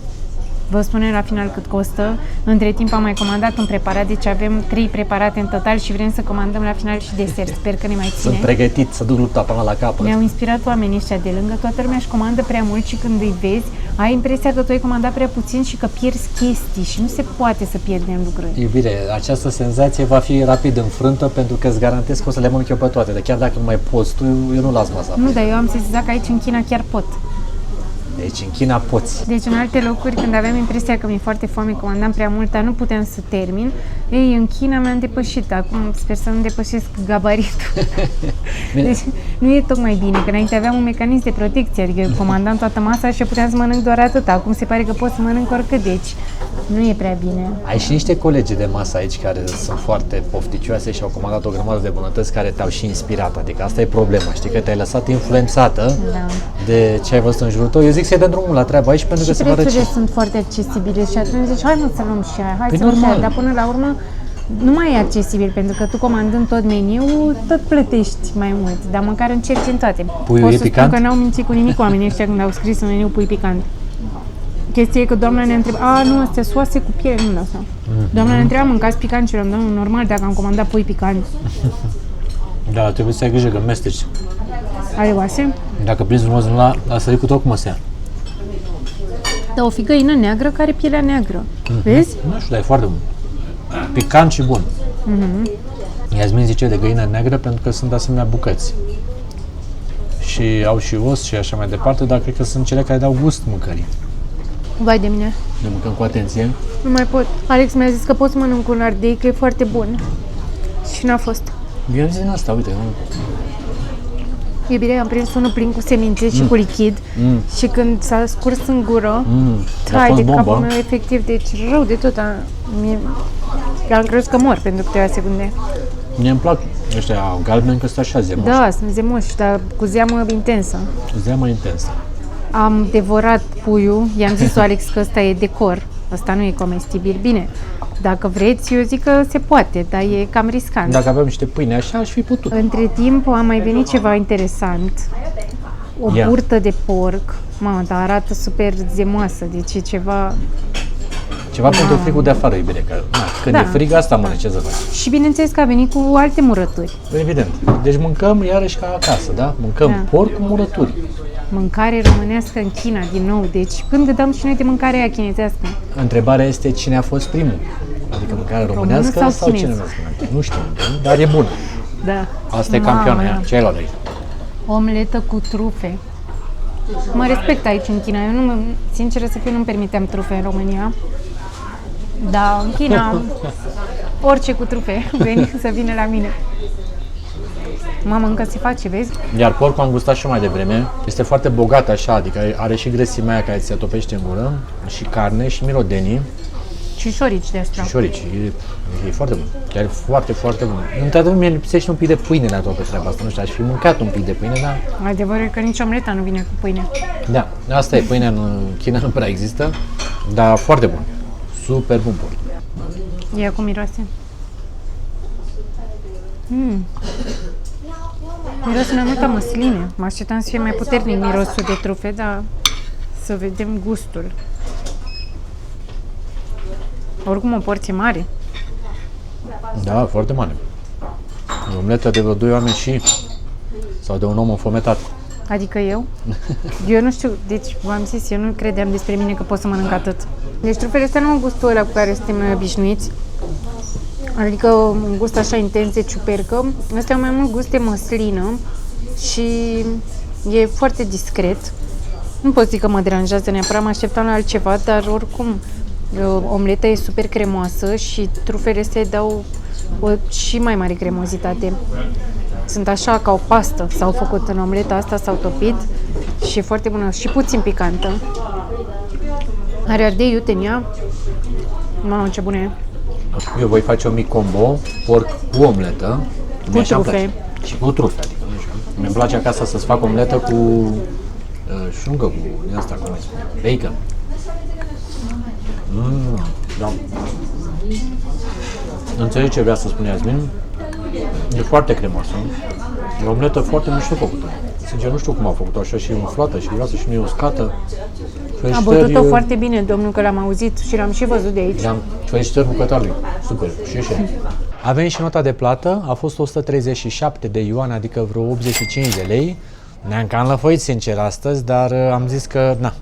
Vă spunem la final cât costă. Între timp am mai comandat un preparat, deci avem 3 preparate în total și vrem să comandăm la final și desert. Sper că ne mai Sunt ține. pregătit să duc lupta până la capăt. Ne-au inspirat oamenii ăștia de lângă, toată lumea își comandă prea mult și când îi vezi, ai impresia că tu ai comandat prea puțin și că pierzi chestii și nu se poate să pierdem lucruri. Iubire, această senzație va fi rapid înfrântă pentru că îți garantez că o să le mănânc eu pe toate, dar chiar dacă nu mai poți tu, eu nu las masa. Nu, dar eu am sesizat că aici în China chiar pot. Deci în China poți. Deci în alte locuri, când aveam impresia că mi-e foarte foame, comandam prea mult, dar nu puteam să termin, ei, în China mi-am depășit. Acum sper să nu depășesc gabaritul. Deci nu e tocmai bine, că înainte aveam un mecanism de protecție, adică eu comandam toată masa și eu puteam să mănânc doar atât. Acum se pare că pot să mănânc oricât, deci nu e prea bine. Ai și niște colegi de masă aici care sunt foarte pofticioase și au comandat o grămadă de bunătăți care te-au și inspirat. Adică asta e problema, știi, că te-ai lăsat influențată Da. de ce ai văzut în jurul tău. Eu zic să-i dăm drumul la treabă aici pentru că Și se va prețurile răci. sunt foarte accesibile și atunci zici, hai mă să luăm și aia, hai Păi să luăm și aia, normal. dar până la urmă nu mai e accesibil, pentru că tu comandând tot meniul, tot plătești mai mult, dar măcar încerci în toate. Puiul Pot e să picant? spun că n-au mințit cu nimic oamenii ăștia când au scris în meniu pui picant. Chestia e că doamna ne întreba, nu, astea soase cu piele, nu asta. Doamna ne întreba, mâncați picant și eu am normal dacă am comandat pui picant. Da, trebuie să ai grijă că mesteci. Are oase? Dacă prinzi frumos la a sărit cu tot cum ăstea. Da, o fi găină neagră care are pielea neagră. Vezi? Nu știu, dar e foarte bun. Picant și bun. Iasmin zice de găină neagră pentru că sunt asemenea bucăți. Și au și os și așa mai departe, dar cred că sunt cele care dau gust mâncării. Vai de mine. Ne mâncăm cu atenție. Nu mai pot. Alex mi-a zis că pot să mănânc un ardei, că e foarte bun. Și n-a fost. Eu am zis din asta, uite. E bine, am prins unul plin cu semințe și cu lichid și când s-a scurs în gură, A trai fost de capul bombă. meu, efectiv, deci rău de tot. Am crezut că mor pentru câteva secunde. Mie îmi plac ăștia galbeni, că sunt așa zemoși. Da, sunt zemoși, dar cu zeamă intensă. Zeamă intensă. Am devorat puiul, i-am zis lui Alex că ăsta e decor, ăsta nu e comestibil. Bine, dacă vreți, eu zic că se poate, dar e cam riscant. Dacă aveam niște pâine așa, aș fi putut. Între timp a mai venit ceva interesant, o Ia. burtă de porc, mamă, dar arată super zemoasă, deci e ceva... Ceva pentru frigul de afară, iubire, că când Da. e frig, asta mănânci, ce să faci? Și bineînțeles că a venit cu alte murături. Evident. Deci mâncăm iarăși ca acasă, da? Mâncăm Da. porc cu murături. Mâncare românească în China, din nou, deci când dăm și noi de mâncare aia chinezească? Întrebarea este cine a fost primul. Adică mâncare românească sau sau chinez? chineză? Nu știu, dar e bun. Da. Asta e Mamă. campioana, ia. Ce ai luat aici? Omletă cu trufe. Mă respect aici în China. Eu nu, sincer să fiu, nu-mi permiteam trufe în România. Dar în China, orice cu trufe, veni să vină la mine. Mamă, încă se face, vezi? Iar porcul am gustat și eu mai devreme. Este foarte bogat așa, adică are și grăsimea aia care ți se topește în gură, și carne, și mirodenii, Și șorici de asta. și șorici. E foarte bun. Chiar e foarte, foarte bun. Într-adevăr, mie lipsește un pic de pâine la toată treaba asta. Nu știu, aș fi mâncat un pic de pâine, dar... Adevărul e că nici omleta nu vine cu pâine. Da, asta e, pâinea în China nu prea există, dar foarte bun. Super bun porc. Ia cum miroase. Miroase mai mult a măsline. Mă așteptam să fie mai puternic mirosul de trufe, dar să vedem gustul. Oricum o porție mare. Da, foarte mare. O omletă de vreo 2 oameni și... sau de un om înfometat. Adică eu? Eu nu știu, deci v-am zis, eu nu credeam despre mine că pot să mănânc atât. Deci trufele astea nu au gustul ăla cu care suntem noi obișnuiți. Adică un gust așa intens de ciupercă. Astea au mai mult gust de măslină și e foarte discret. Nu pot zic că mă deranjează neapărat, mă așteptam la altceva, dar oricum omleta e super cremoasă și trufele astea îi dau o și mai mare cremozitate. Sunt așa ca o pastă, s-au făcut în omleta asta, s-au topit și e foarte bună și puțin picantă. Are ardei iute în ea. Mamă, ce bună e! Eu voi face un mic combo, porc cu omletă. Cu Așa îmi trufe. place. Și cu trufe, adică nu știu. Mi-mi place acasă să-ți fac omletă cu șuncă, cu din asta, cum îi spune, bacon. Da. Înțelegi ce vrea să spune Iasmin? E foarte cremoasă. E o omletă foarte mișto făcută. Sincer, nu știu cum a făcut-o așa și umflată și groasă și nu e uscată. A bătut-o foarte bine, domnul, că l-am auzit și l-am și văzut de aici. I-am felicitări bucătarului. Super. Și. A venit și nota de plată, a fost 137 de yuan, adică vreo 85 de lei. Ne-am cam lăfăit sincer astăzi, dar am zis că, na,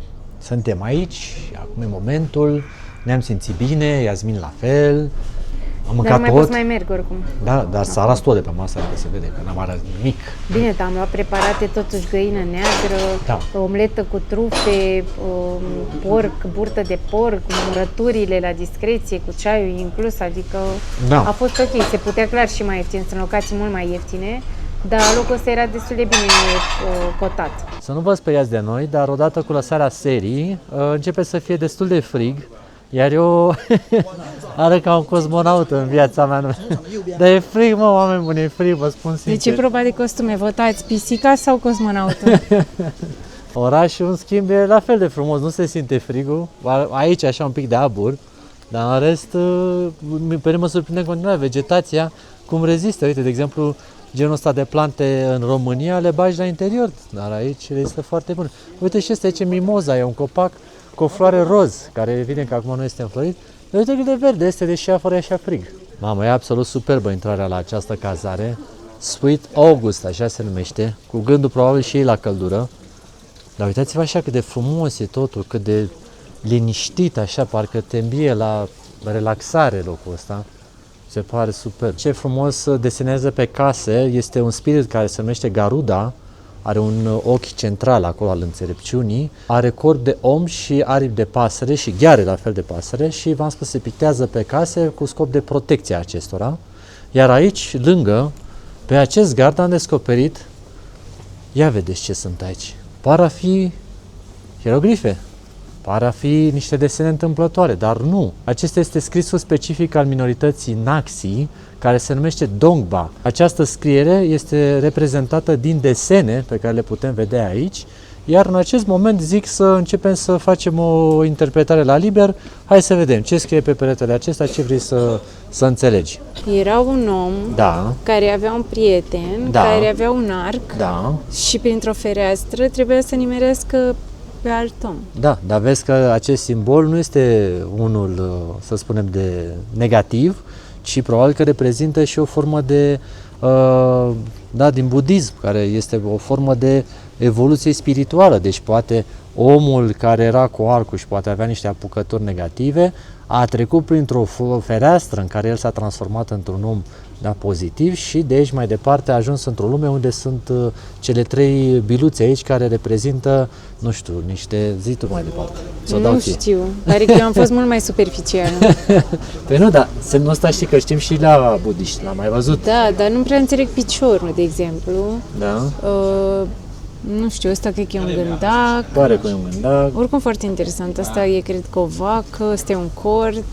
suntem aici, acum e momentul, ne-am simțit bine, Iasmin la fel, am Dar mâncat nu mai tot. pot să mai merg oricum. Da, dar s-a ras tot de pe masă, adică se vede că n-am aras nimic. Bine, dar am luat preparate totuși găină neagră, Da. omletă cu trufe, porc, burtă de porc, cu murăturile la discreție, cu ceaiul inclus, adică Da. a fost ok. Se putea clar și mai ieftin, sunt locații mult mai ieftine, dar locul ăsta era destul de bine cotat. Să nu vă speriați de noi, dar odată cu lăsarea serii, începe să fie destul de frig, iar eu arăt ca un cosmonaut în viața mea. Dar e frig, mă, oameni buni, e frig, vă spun sincer. Deci e proba de costume, votați pisica sau cosmonautul? Orașul, în schimb, e la fel de frumos, nu se simte frigul. Aici așa un pic de abur, dar în rest, pe mine mă surprinde în continuare vegetația, cum rezistă. Uite, de exemplu, genul ăsta de plante în România le bagi la interior, dar aici rezistă foarte bun. Uite și ăsta aici, mimoza, e un copac cu o floare roz, care evident că acum nu este înflorit. Uite cât de verde este, deși afară e așa frig. Mamă, e absolut superbă intrarea la această cazare. Sweet August, așa se numește, cu gândul probabil și ei la căldură. Dar uitați-vă așa cât de frumos e totul, cât de liniștit așa, parcă te îmbie la relaxare locul ăsta. Se pare super. Ce frumos desenează pe case este un spirit care se numește Garuda, are un ochi central acolo al înțelepciunii, are corp de om și aripi de pasăre și gheare la fel de pasăre și v-am spus se pictează pe case cu scop de protecție a acestora. Iar aici, lângă, pe acest gard am descoperit, ia vedeți ce sunt aici, par a fi hieroglife, par a fi niște desene întâmplătoare, dar nu. Acesta este scrisul specific al minorității Naxi, care se numește Dongba. Această scriere este reprezentată din desene pe care le putem vedea aici, iar în acest moment zic să începem să facem o interpretare la liber. Hai să vedem ce scrie pe peretele acesta, ce vrei să înțelegi. Era un om care avea un prieten, care avea un arc și printr-o fereastră trebuia să nimerească pe alt om. Da, dar vezi că acest simbol nu este unul, să spunem, de negativ, ci probabil că reprezintă și o formă de, din budism, care este o formă de evoluție spirituală. Deci poate omul care era cu arcul și poate avea niște apucături negative, a trecut printr-o fereastră în care el s-a transformat într-un om pozitiv și de aici mai departe a ajuns într-o lume unde sunt cele 3 biluțe aici care reprezintă, nu știu, niște zituri mai departe. Nu știu, pare că eu am fost mult mai superficială. Păi nu, dar semnul ăsta știi că știm și la budiști, l-am mai văzut. Da, dar nu prea înțeleg piciorul, de exemplu. Da. Nu știu, ăsta cred că e un gândac. Pare că e un gândac. Oricum foarte interesant. Asta e, cred că, o vacă, ăsta e un cort.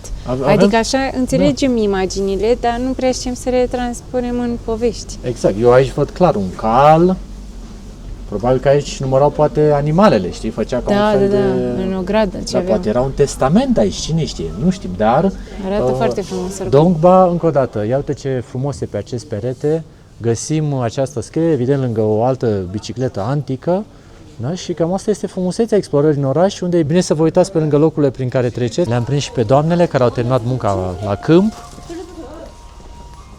Adică așa înțelegem imaginile, dar nu prea știm să le transpunem în povești. Exact. Eu aici văd clar un cal. Probabil că aici numărau poate animalele, știi? Făcea ca un fel de... în o gradă ce aveau. Poate era un testament aici, cine știe, nu știm, dar... Arată foarte frumos. Dongba, încă o dată, ia uite ce frumos e pe acest perete. Găsim această scriere, evident, lângă o altă bicicletă antică, da? Și cam asta este frumusețea explorării în oraș, unde e bine să vă uitați pe lângă locurile prin care treceți. Le-am prins și pe doamnele care au terminat munca la câmp,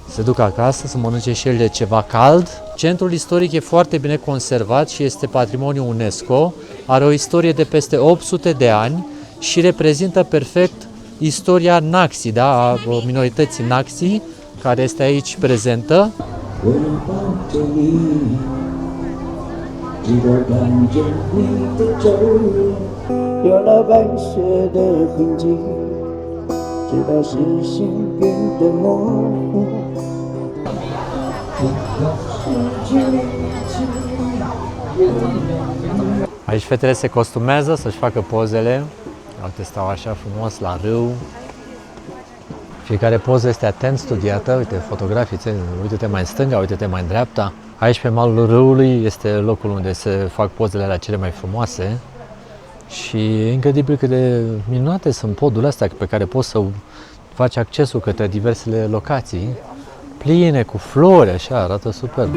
se duc acasă să mănânce și ele ceva cald. Centrul istoric e foarte bine conservat și este patrimoniu UNESCO, are o istorie de peste 800 de ani și reprezintă perfect istoria Naxi, da? A minorității Naxi, care este aici prezentă. Aici fetele se costumează să-și facă pozele. Uite, stau așa frumos la râu. Fiecare poză este atent studiată, uite, fotografițe, uite-te mai în stânga, uite-te mai în dreapta. Aici pe malul râului este locul unde se fac pozele la cele mai frumoase și e incredibil cât de minunate sunt podurile astea pe care poți să faci accesul către diversele locații, pline cu flori, așa, arată superb.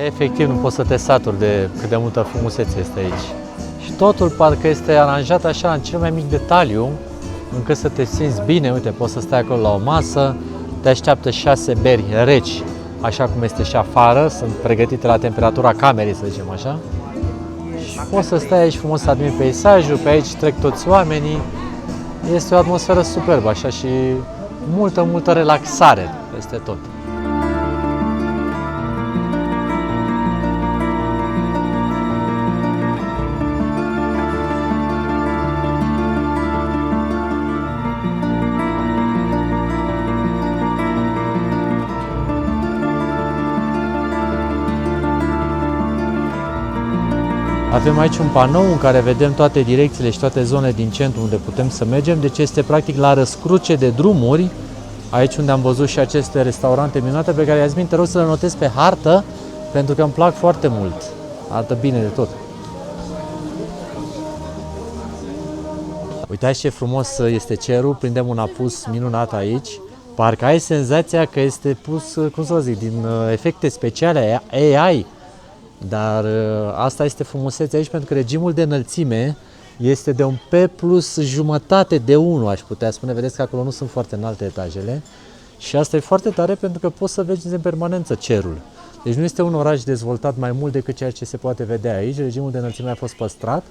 Efectiv, nu poți să te saturi de cât de multă frumusețe este aici. Și totul parcă este aranjat așa în cel mai mic detaliu, încât să te simți bine. Uite, poți să stai acolo la o masă, te așteaptă 6 beri reci, așa cum este și afară, sunt pregătite la temperatura camerei, să zicem așa. Și poți să stai aici frumos să admiri peisajul, pe aici trec toți oamenii. Este o atmosferă superbă, așa, și multă relaxare peste tot. Avem aici un panou în care vedem toate direcțiile și toate zonele din centru unde putem să mergem, deci este practic la răscruce de drumuri, aici unde am văzut și aceste restaurante minunate pe care, Iasmin, te rog să le notezi pe hartă, pentru că îmi plac foarte mult, arată bine de tot. Uitați ce frumos este cerul, prindem un apus minunat aici, parcă ai senzația că este pus, cum să vă zic, din efecte speciale AI. Dar asta este frumusețea aici, pentru că regimul de înălțime este de un P plus jumătate de 1, aș putea spune. Vedeți că acolo nu sunt foarte înalte etajele. Și asta e foarte tare pentru că poți să vezi în permanență cerul. Deci nu este un oraș dezvoltat mai mult decât ceea ce se poate vedea aici. Regimul de înălțime a fost păstrat.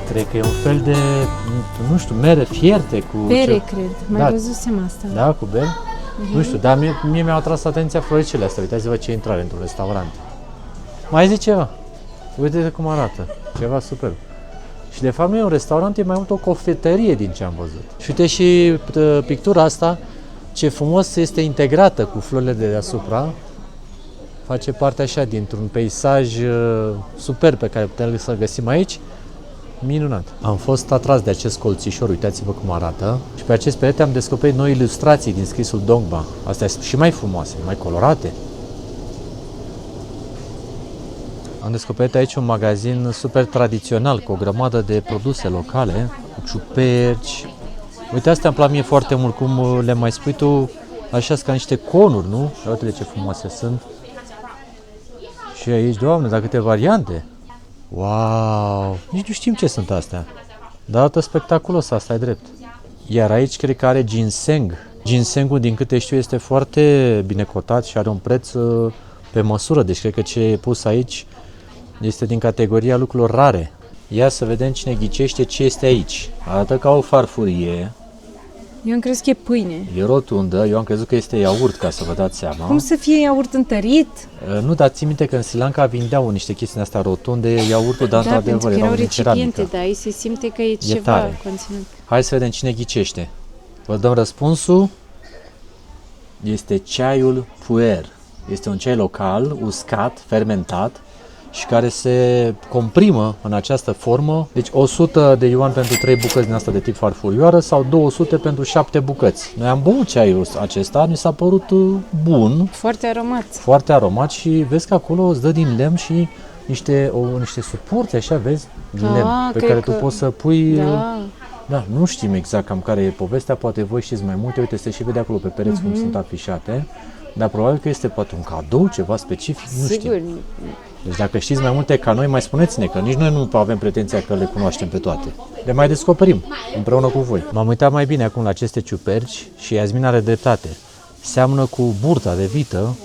Cred că e un fel de, nu știu, mere fierte cu... Bere, cred. Mai Da. văzusem asta. Da, cu bere? Nu știu, dar mie mi-au atras atenția floricele astea. Uitați-vă ce intrare într-un restaurant. Mai zice ceva? Uite cum arată. Ceva super. Și de fapt nu e un restaurant, e mai mult o cofetărie din ce am văzut. Și uite și pictura asta, ce frumos este integrată cu florile de deasupra. Face parte așa dintr-un peisaj super pe care putem să-l găsim aici. Minunat. Am fost atras de acest colțișor, uitați-vă cum arată. Și pe acest perete am descoperit noi ilustrații din scrisul Dongba. Astea sunt și mai frumoase, mai colorate. Am descoperit aici un magazin super tradițional, cu o grămadă de produse locale, cu ciuperci. Uite, astea îmi plac mie foarte mult, cum le mai spui tu, așa ca niște conuri, nu? Uite ce frumoase sunt. Și aici, Doamne, dar câte variante! Wow! Nici nu știm ce sunt astea. Dar arată spectaculos, asta e drept. Iar aici cred că are ginseng. Ginsengul, din câte știu, este foarte bine cotat și are un preț pe măsură. Deci cred că ce e pus aici este din categoria lucrurilor rare. Ia să vedem cine ghicește ce este aici. Arată ca o farfurie. Eu am crezut că e pâine. E rotundă. Eu am crezut că este iaurt, ca să vă dați seama. Cum să fie iaurt întărit? Nu, dar ții minte că în Sri Lanka vindeau niște chestii astea rotunde, iaurtul, dar Da, pentru într-adevăr că erau erau din recipiente, ceramică. da, aici se simte că e ceva tare. conținut. Hai să vedem cine ghicește. Vă dăm răspunsul. Este ceaiul puer. Este un ceai local, uscat, fermentat și care se comprimă în această formă. Deci 100 de yuan pentru 3 bucăți din asta de tip farfurioară sau 200 pentru 7 bucăți. Noi am băut ceaiul acesta, mi s-a părut bun, Foarte aromat. foarte aromat și vezi că acolo îți dă din lemn și niște suporte, așa, vezi, din lemn, pe cred care tu că- poți să pui... Da. Da, nu știm exact cam care e povestea, poate voi știți mai multe, uite, se și vede acolo pe pereți cum sunt afișate, dar probabil că este poate un cadou, ceva specific, nu știu. Sigur. Deci dacă știți mai multe ca noi, mai spuneți-ne, că nici noi nu avem pretenția că le cunoaștem pe toate. Le mai descoperim împreună cu voi. M-am uitat mai bine acum la aceste ciuperci și Iasmin are dreptate. Seamănă cu burta de vită,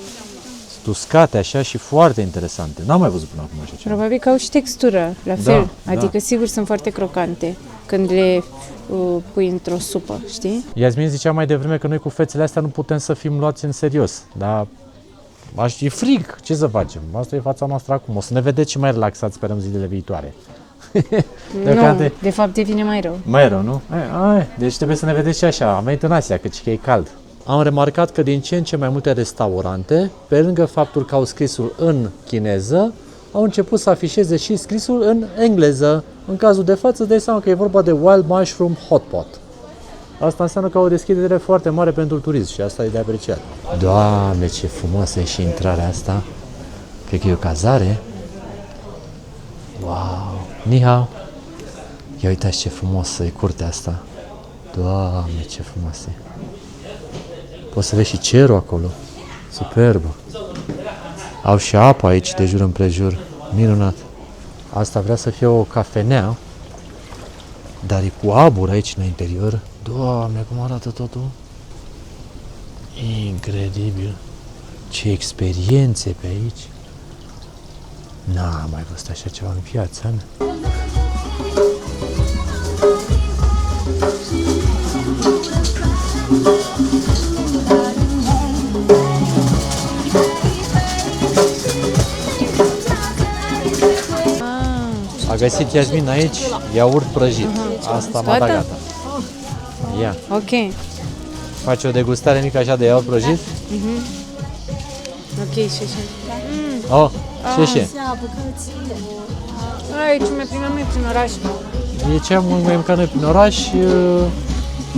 uscate așa și foarte interesante. N-am mai văzut până acum așa ceva. Probabil că au și textură, la Da, fel. da. Adică sigur sunt foarte crocante când le pui într-o supă, știi? Iasmin zicea mai devreme că noi cu fețele astea nu putem să fim luați în serios, dar e frig, ce să facem? Asta e fața noastră acum, o să ne vedeți și mai relaxați, sperăm, zilele viitoare. Nu, de fapt devine mai rău. Mai rău, nu? Deci trebuie să ne vedeți și așa, am venit în Asia, căci că e cald. Am remarcat că din ce în ce mai multe restaurante, pe lângă faptul că au scrisul în chineză, au început să afișeze și scrisul în engleză. În cazul de față, îți dai seama că e vorba de Wild Mushroom Hot Pot. Asta înseamnă că au o deschidere foarte mare pentru turism și asta e de apreciat. Doamne, ce frumoasă e și intrarea asta. Cred că e o cazare. Wow! Ni hao! Ia uitați ce frumos e curtea asta. Doamne, ce frumoasă e. Poți să vezi și cerul acolo. Superbă. Au și apă aici de jur împrejur. Minunat. Asta vrea să fie o cafenea, dar e cu abur aici în interior. Doamne, cum arată totul. Incredibil. Ce experiențe pe aici. N-am mai văzut așa ceva în viața mea. A găsit Iasmin aici iaurt prăjit. Asta m-a dat Toată? gata. Ia, Ok. face o degustare mică așa de iaurt prăjit. Ok, și așa. Oh, ce? Ai, ce mai plimbăm noi prin oraș. E cea mai mâncat noi prin oraș.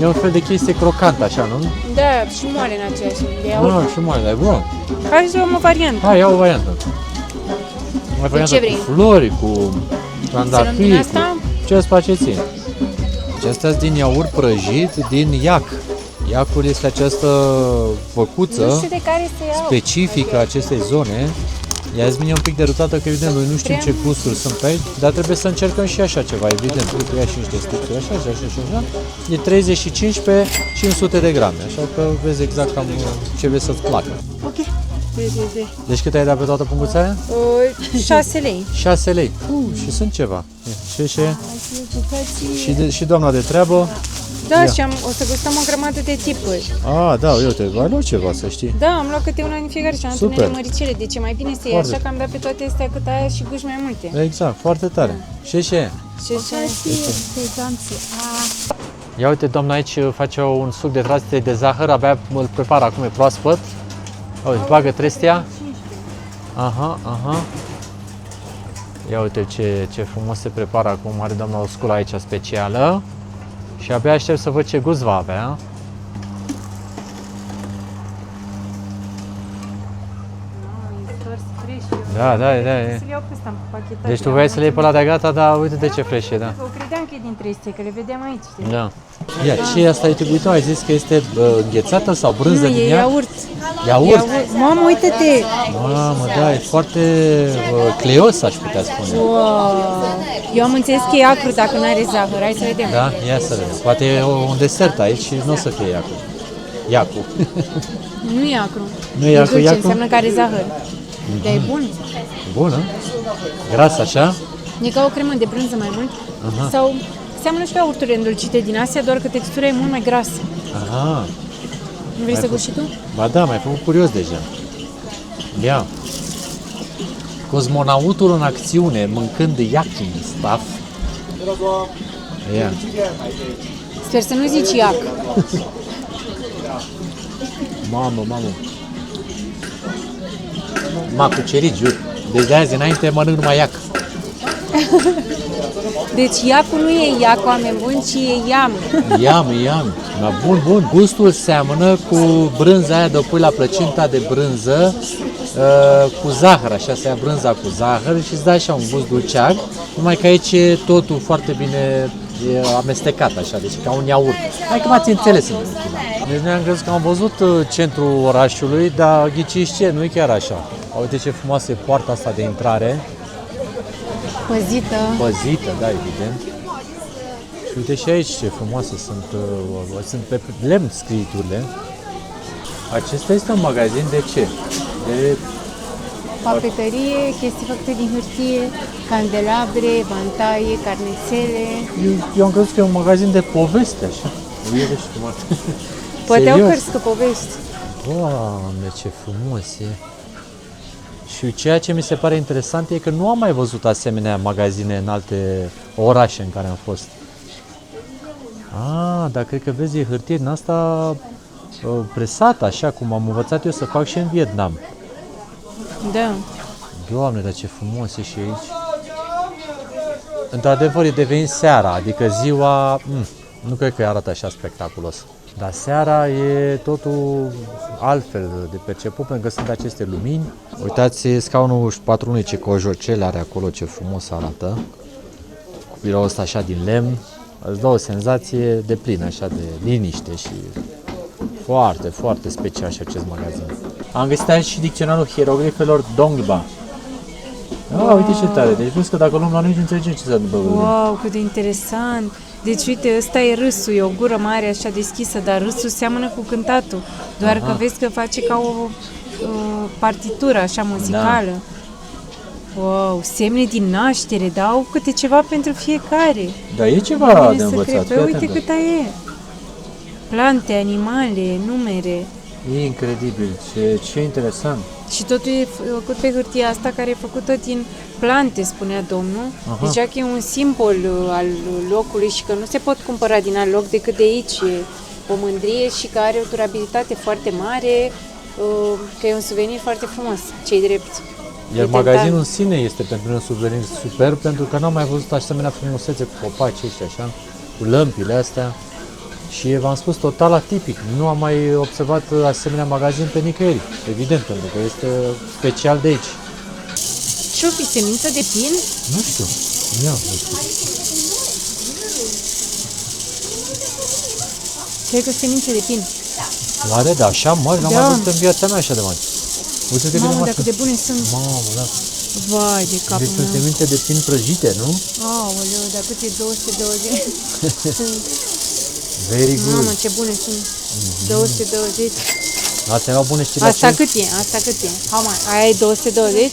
E un fel de chestie crocantă așa, nu? Da, și moale în aceeași. De iaurt. Nu, și mai, dar e bun. Hai să luăm o variantă. Hai, ia o variantă. O variantă ce vrei? cu flori, cu Să luăm din trandafiri, asta? cu... Ce îți place ție? Deci astea sunt din iaurt prăjit, din iac. Iacul este această făcuță Nu știu de care să iau. specifică acestei zone. Iasmin e un pic derutată că evident noi nu știm ce gusturi sunt pe aici, dar trebuie să încercăm și așa ceva, evident. Uite, ia și niște sticluri așa, și așa, și așa. E 35 pe 500 de grame, așa că vezi exact cam ce vrei să-ți placă. Ok. Deci cât ai dat pe toată punguța aia? 6 lei. 6 lei. Și sunt ceva. Și doamna de treabă. Da, Ia. și o să gustăm o grămadă de tipuri. Da, uite, ai luat ceva, să știi. Da, am luat câte una din fiecare și am dat Super. unele măricele. Deci e mai bine să iei Foarte. așa, că am dat pe toate astea cât aia și guși mai multe. Exact, foarte tare. Și ce? Și așa. Ia uite, doamna aici face un suc de trastie de zahăr, abia îl prepară acum, e proaspăt. Uite, bagă trestia. Aha. Ia uite ce frumos se prepară acum, are doamna o sculă aici specială. Și abia aștept să văd ce gust va avea. Da. Să le iau pe ăsta împachetat. Deci tu vrei să le iei pe la de gata, dar uite de ce fresh e, da. Eu credeam că e din 300, că le vedeam aici. Știi? Da. Ia, ce asta? Uite, ai zis că este înghețată sau brânză Nu, din e ea? iaurt. Iaurt? Mamă, uite-te! Mamă, da, e foarte cleios, aș putea spune. Wow. Eu am înțeles că e acru dacă nu are zahăr. Hai să vedem. Da? Ia să vedem. Poate e un desert aici și nu o să fie iacu. Iacu. Nu e acru. Nu e acru, dulce, iacu? înseamnă că are zahăr. Dar e bun. Bună? Gras așa? E ca o cremă de brânză mai mult. Sau seamănă și cu iaurturile îndulcite din Asia, doar că textura e mult mai grasă. Aha. Nu vrei să gusti și tu? Ba da, m-ai făcut curios deja. Ia. Cosmonautul în acțiune, mâncând yaki stuff. Ia. Sper să nu zici iac. Mamă. M-a cucerit, jur. Deci de azi înainte mănânc numai iac. Deci iacul nu e iac, oameni buni, ci e iam. Iam. Da, bun. Gustul seamănă cu brânza aia de o pui la plăcinta de brânză cu zahăr, așa se ia brânza cu zahăr și îți dă așa un gust dulceag, numai că aici e totul foarte bine amestecat așa, deci ca un iaurt. Hai că m-ați înțeles în ultima. Deci noi am crezut că am văzut centrul orașului, dar ghiciți ce, nu e chiar așa. Uite ce frumoasă e poarta asta de intrare. Păzită, da, evident. Și uite și aici ce frumoase sunt pe lemn scriiturile. Acesta este un magazin de ce? De Papeterie, chestii făcute din hârtie, candelabre, vantaie, carnețele. Eu am crezut că e un magazin de poveste, așa. Uite și frumos. Poate au Serios? cărți cu povești. Doamne, ce frumos e! Și ceea ce mi se pare interesant e că nu am mai văzut asemenea magazine în alte orașe în care am fost. Dar cred că vezi, e hârtie din asta presată, așa cum am învățat eu să fac și în Vietnam. Da. Doamne, dar ce frumos e și aici. Într-adevăr, e devenit seara, adică ziua, nu cred că arată așa spectaculos. Dar seara e totul altfel de perceput, pentru că sunt aceste lumini. Uitați scaunul patronului, ce cojocel are acolo, ce frumos arată. Cu biroul ăsta așa din lemn, îți dă o senzație de plină, așa de liniște și foarte, foarte special și acest magazin. Am găsit aici și dicționarul hieroglifelor Dongba. Uite ce tare, deci vezi că dacă luăm la noi nu înțelegem ce se întâmplă. Wow, cât de interesant! Deci uite, ăsta e râsul, e o gură mare așa deschisă, dar râsul seamănă cu cântatul. Doar că vezi că face ca o partitură așa muzicală. Da. Wow, semne din naștere, da? Au câte ceva pentru fiecare. Da, e ceva de învățat. Păi uite cât e. Plante, animale, numere. E incredibil, ce interesant. Și totul e făcut pe hârtia asta care e făcută din plante, spunea domnul. Aha. Zicea că e un simbol al locului și că nu se pot cumpăra din alt loc decât de aici. E o mândrie și că are o durabilitate foarte mare, că e un suvenir foarte frumos, ce-i drept. Iar E magazinul în tentant. sine este pentru un suvenir superb, pentru că n-am mai văzut asemenea frumusețe cu copaci ăștia, așa, cu lămpile astea. Și v-am spus, total atipic. Nu am mai observat asemenea magazin pe nicăieri, evident, pentru că este special de aici. Ce-o fi, semință de pin? Nu știu, ia, nu știu. Cred că semințe de pin. Oare, da, așa mari? N-am Da. mai văzut în viața mea așa de mari. Uite cât de Mamă, mari dar cât de sunt. bune sunt. Mamă, da. Vai de capul Deci sunt meu. semințe de pin prăjite, nu? Aoleu, dar cât e 220? Very good. Mamă, ce bune sunt. 220. Astea erau bune, știi la Asta ce? cât e? Asta cât e? How much? Aia e 220?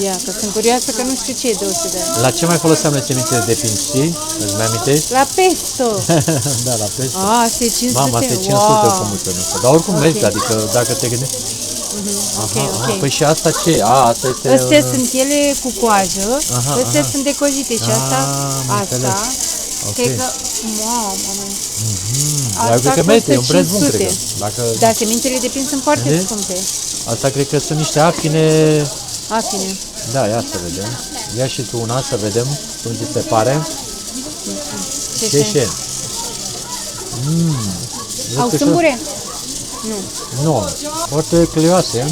Ia, că sunt curioasă că nu știu ce e 220. La ce mai foloseam noi semințele de pin, știi? Îți mai amintești? La pesto. Da, la pesto. Asta e 500. Mama, asta e 500 wow. cu multă noastră. Dar oricum merge, adică dacă te gândești... Ok, Aha, ok. Păi și asta ce? Asta este... Astea sunt ele cu coajă, Aha, astea aha. sunt decozite și asta, am înțeles. Ok. cred că, mamă, Dar cred că merită, e un preț bun, 500. cred că. Dacă... Dar semințele de pin sunt foarte Vezi? scumpe. Asta cred că sunt niște afine... Afine. Da, ia să vedem. Ia și tu una să vedem cum ți se pare. Ce? Au sâmbure? Nu. Nu, foarte cleoase.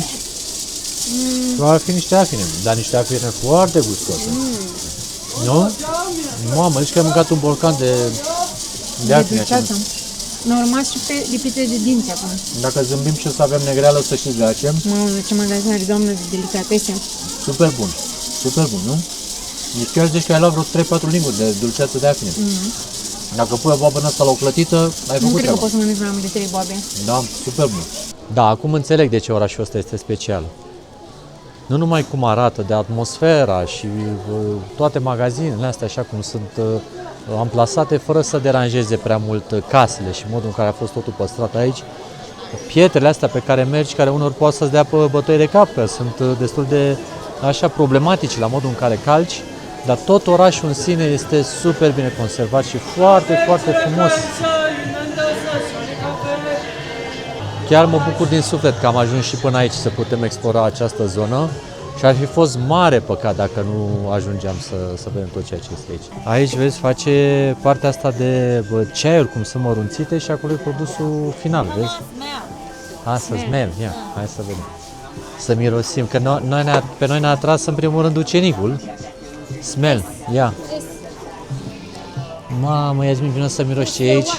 Ar fi niște afine, dar niște afine foarte gustoase. Nu? Mamă, zici că ai mâncat un borcan de afine. așa. dulceață. Nu, au rămas și pe lipite de dinți acum. Dacă zâmbim și o să avem negreală, o să știți de ce. Mamă, ce magazin are, doamnă, de delicatese. Super bun. Super bun, nu? Deci chiar zici că ai luat vreo 3-4 linguri de dulceață de afine. Dacă pui o boabă în asta la o clătită, ai Nu făcut cred că treaba. pot să mănânc mai mult de 3 boabe. Da, super bun. Da, acum înțeleg de ce orașul ăsta este special. Nu numai cum arată, de atmosfera și toate magazinele astea așa cum sunt amplasate fără să deranjeze prea mult casele și modul în care a fost totul păstrat aici. Pietrele astea pe care mergi, care uneori poate să-ți dea bătăi de cap, că sunt destul de așa problematici la modul în care calci, dar tot orașul în sine este super bine conservat și foarte, foarte frumos. Chiar mă bucur din suflet că am ajuns și până aici să putem explora această zonă și ar fi fost mare păcat dacă nu ajungeam să vedem tot ceea ce este aici. Aici, vezi, face partea asta de ceaiuri, cum sunt mărunțite și acolo e produsul final, vezi? Asta, smell, ia, hai să vedem. Să mirosim, că pe noi ne-a atras în primul rând ucenicul. Smell, ia. Mamă, Iasmin, vină să miroși ce e aici.